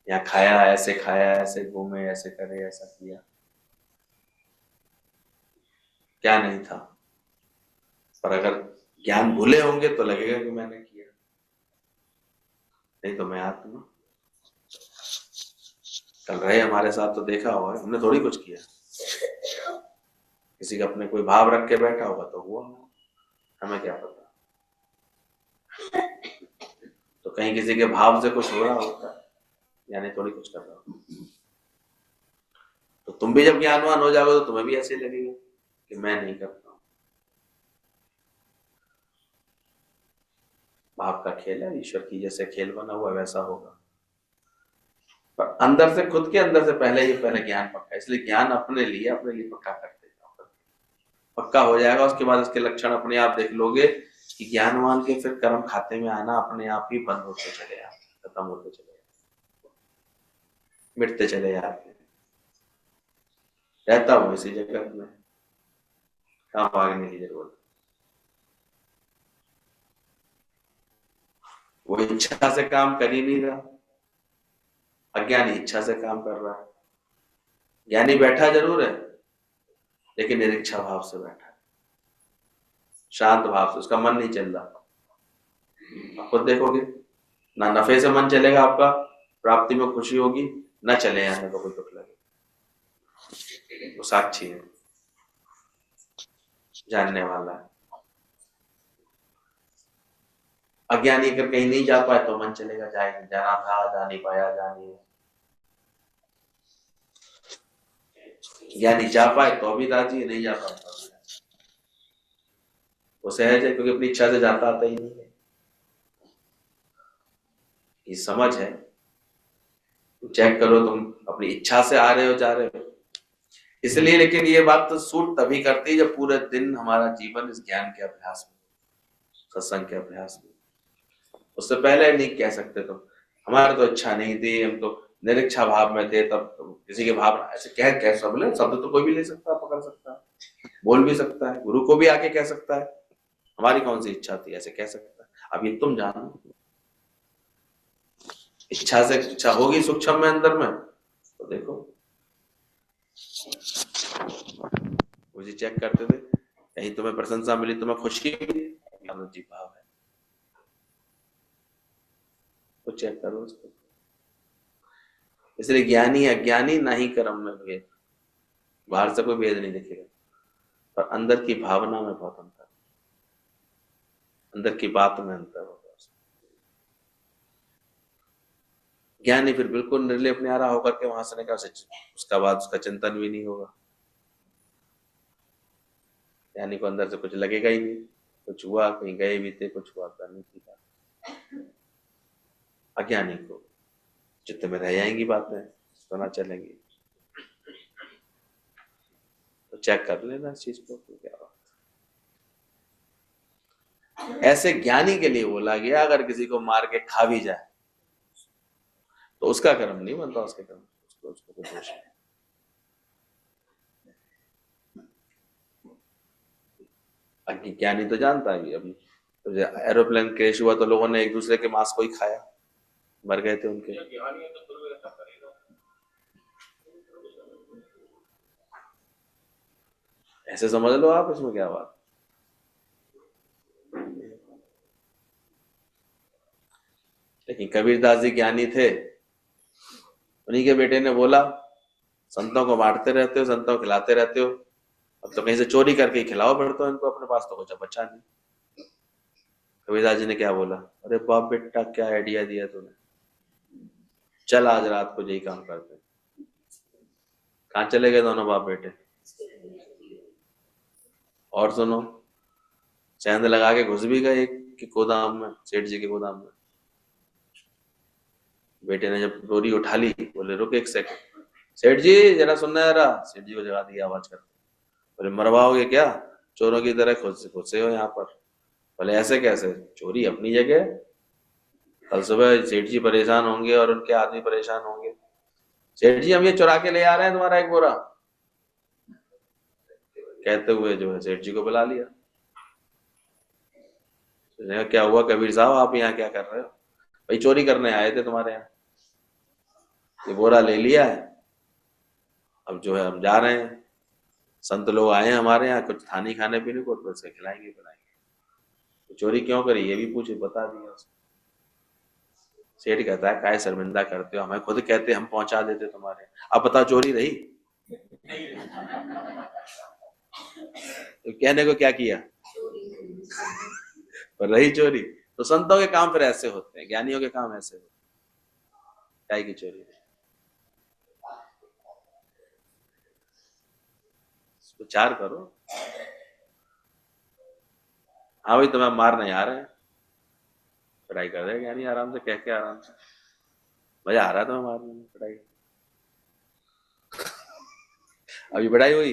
यहाँ खाया, ऐसे घूमे, ऐसे करे, ऐसा किया, क्या नहीं था। पर अगर ज्ञान भूले होंगे तो लगेगा कि मैंने किया, नहीं तो मैं आत्मा। कल रहे हमारे साथ तो देखा होगा, हमने थोड़ी कुछ किया, किसी का अपने कोई भाव रख के बैठा होगा तो हुआ, हमें क्या पता। तो कहीं किसी के भाव से कुछ हो रहा होता है, यानी थोड़ी कुछ कर रहा हो। तो तुम भी जब ज्ञानवान हो जाओगे तो तुम्हें भी ऐसे लगेगा कि मैं नहीं करता हूं। भाव का खेल है, ईश्वर की जैसे खेल बना हुआ वैसा होगा। पर अंदर से, खुद के अंदर से पहले ज्ञान पक्का। इसलिए ज्ञान अपने लिए पक्का करते जाओ, पक्का हो जाएगा। उसके बाद इसके लक्षण अपने आप देख लोगे कि ज्ञानवान के फिर कर्म खाते में आना अपने आप ही बंद होते चले जाते, खत्म होते चले जाते, मिटते चले जाते। रहता हूं इसी जगत में, कहाँ भागने की जरूरत। वो इच्छा से काम कर ही नहीं रहा, अज्ञानी इच्छा से काम कर रहा है। ज्ञानी बैठा जरूर है लेकिन निरीक्षा भाव से बैठा है, शांत भाव से, उसका मन नहीं चल रहा। आप खुद देखोगे, ना नफे से मन चलेगा आपका, प्राप्ति में खुशी होगी, ना चले आने को कोई दुख लगे। वो साक्षी है, जानने वाला है। अज्ञानी अगर कहीं नहीं जा पाए तो मन चलेगा, जाना था, जा नहीं पाया, जा नहीं। ज्ञानी जा पाए तो भी राजी, नहीं जा पाता वो सहज है, क्योंकि अपनी इच्छा से जाता आता ही नहीं है। ये समझ है चेक करो तुम अपनी इच्छा से आ रहे हो जा रहे हो इसलिए। लेकिन ये बात तो सूट तभी करती है जब पूरे दिन हमारा जीवन इस ज्ञान के अभ्यास में, सत्संग के अभ्यास में। उससे पहले नहीं कह सकते तुम हमारे तो इच्छा नहीं थी, हम तो निरीक्षा भाव में थे, तब तो किसी के भाव ऐसे कह सब ले, शब्द तो कोई भी ले सकता है, पकड़ सकता है, बोल भी सकता है, गुरु को भी आके कह सकता है हमारी कौन सी इच्छा थी, ऐसे कह सकता है। अब ये तुम जानो, इच्छा से इच्छा होगी सूक्ष्म में अंदर में तो देखो। मुझे चेक करते थे कहीं तुम्हें प्रशंसा मिली, तुम्हें खुशी मिली, जी भाव है तो चेक करो उसको। इसलिए ज्ञानी अज्ञानी ना ही कर्म में भेद, बाहर से कोई भेद नहीं दिखेगा, पर अंदर की भावना में बहुत अंतर, अंदर की बात में अंतर होगा। ज्ञानी फिर बिल्कुल निर्लेप न्यारा होकर के वहां से निकल, उसका बाद उसका चिंतन भी नहीं होगा। ज्ञानी को अंदर से कुछ लगेगा ही नहीं, कुछ हुआ कहीं गए भी थे, कुछ हुआ करनी थी बात। अज्ञानी को चित्त में रह जाएंगी बातें, सुना चलेंगी। तो चेक कर लेना इस चीज को, क्या बात। ऐसे ज्ञानी के लिए बोला गया अगर किसी को मार के खा भी जाए तो उसका कर्म नहीं बनता, उसके कर्म उसको कोई दोष नहीं। ज्ञानी तो जानता है अभी तो एरोप्लेन क्रैश हुआ तो लोगों ने एक दूसरे के मांस को ही खाया, मर गए थे उनके। ऐसे समझ लो आप, इसमें क्या बात। लेकिन कबीरदास जी ज्ञानी थे, उन्हीं के बेटे ने बोला संतों को बांटते रहते हो, संतों को खिलाते रहते हो, अब तो कहीं से चोरी करके ही खिलाओ फिर तो इनको, अपने पास तो कुछ बचा नहीं। कबीरदास जी ने क्या बोला, अरे बाप बेटा क्या आइडिया दिया तूने, चल आज रात को यही काम करते हैं। कहाँ चले गए दोनों बाप बेटे। और सुनो, सेंध लगा के घुस भी गए कि गोदाम में, सेठ जी के गोदाम में। बेटे ने जब डोरी उठा ली, बोले रुक एक सेकंड, सेठ जी जरा सुनना जरा। सेठ जी को जगा दिया आवाज करके, बोले मरवाओगे क्या, चोरों की तरह घुसे हो यहाँ पर। बोले ऐसे कैसे, चोरी अपनी जगह, कल सुबह सेठ जी परेशान होंगे और उनके आदमी परेशान होंगे। सेठ जी हम ये चुरा के ले आ रहे हैं तुम्हारा एक बोरा, कहते हुए जो है सेठ जी को बुला लिया। क्या हुआ कबीर साहब, आप यहाँ क्या कर रहे हो। भाई चोरी करने आए थे तुम्हारे यहाँ, ये बोरा ले लिया है, अब जो है हम जा रहे हैं, संत लोग आए हैं हमारे यहाँ, कुछ था नहीं खाने पीने को, तो उससे खिलाएंगे पिलाएंगे। तो चोरी क्यों करी ये भी पूछे, बता दिया उसने। सेठ कहता है काय शर्मिंदा करते हो, हमें खुद कहते हम पहुंचा देते तुम्हारे, अब बताओ चोरी रही। तो कहने को क्या किया, पर रही चोरी। तो संतों के काम फिर ऐसे होते हैं, ज्ञानियों के काम ऐसे होते हैं, काय की चोरी। विचार करो। हाँ भाई तुम्हें मारने आ रहे हैं, पढ़ाई कर रहे ज्ञानी आराम से, कह के आराम से, मजा आ रहा है तुम्हें मारने में, पढ़ाई। अभी पढ़ाई हुई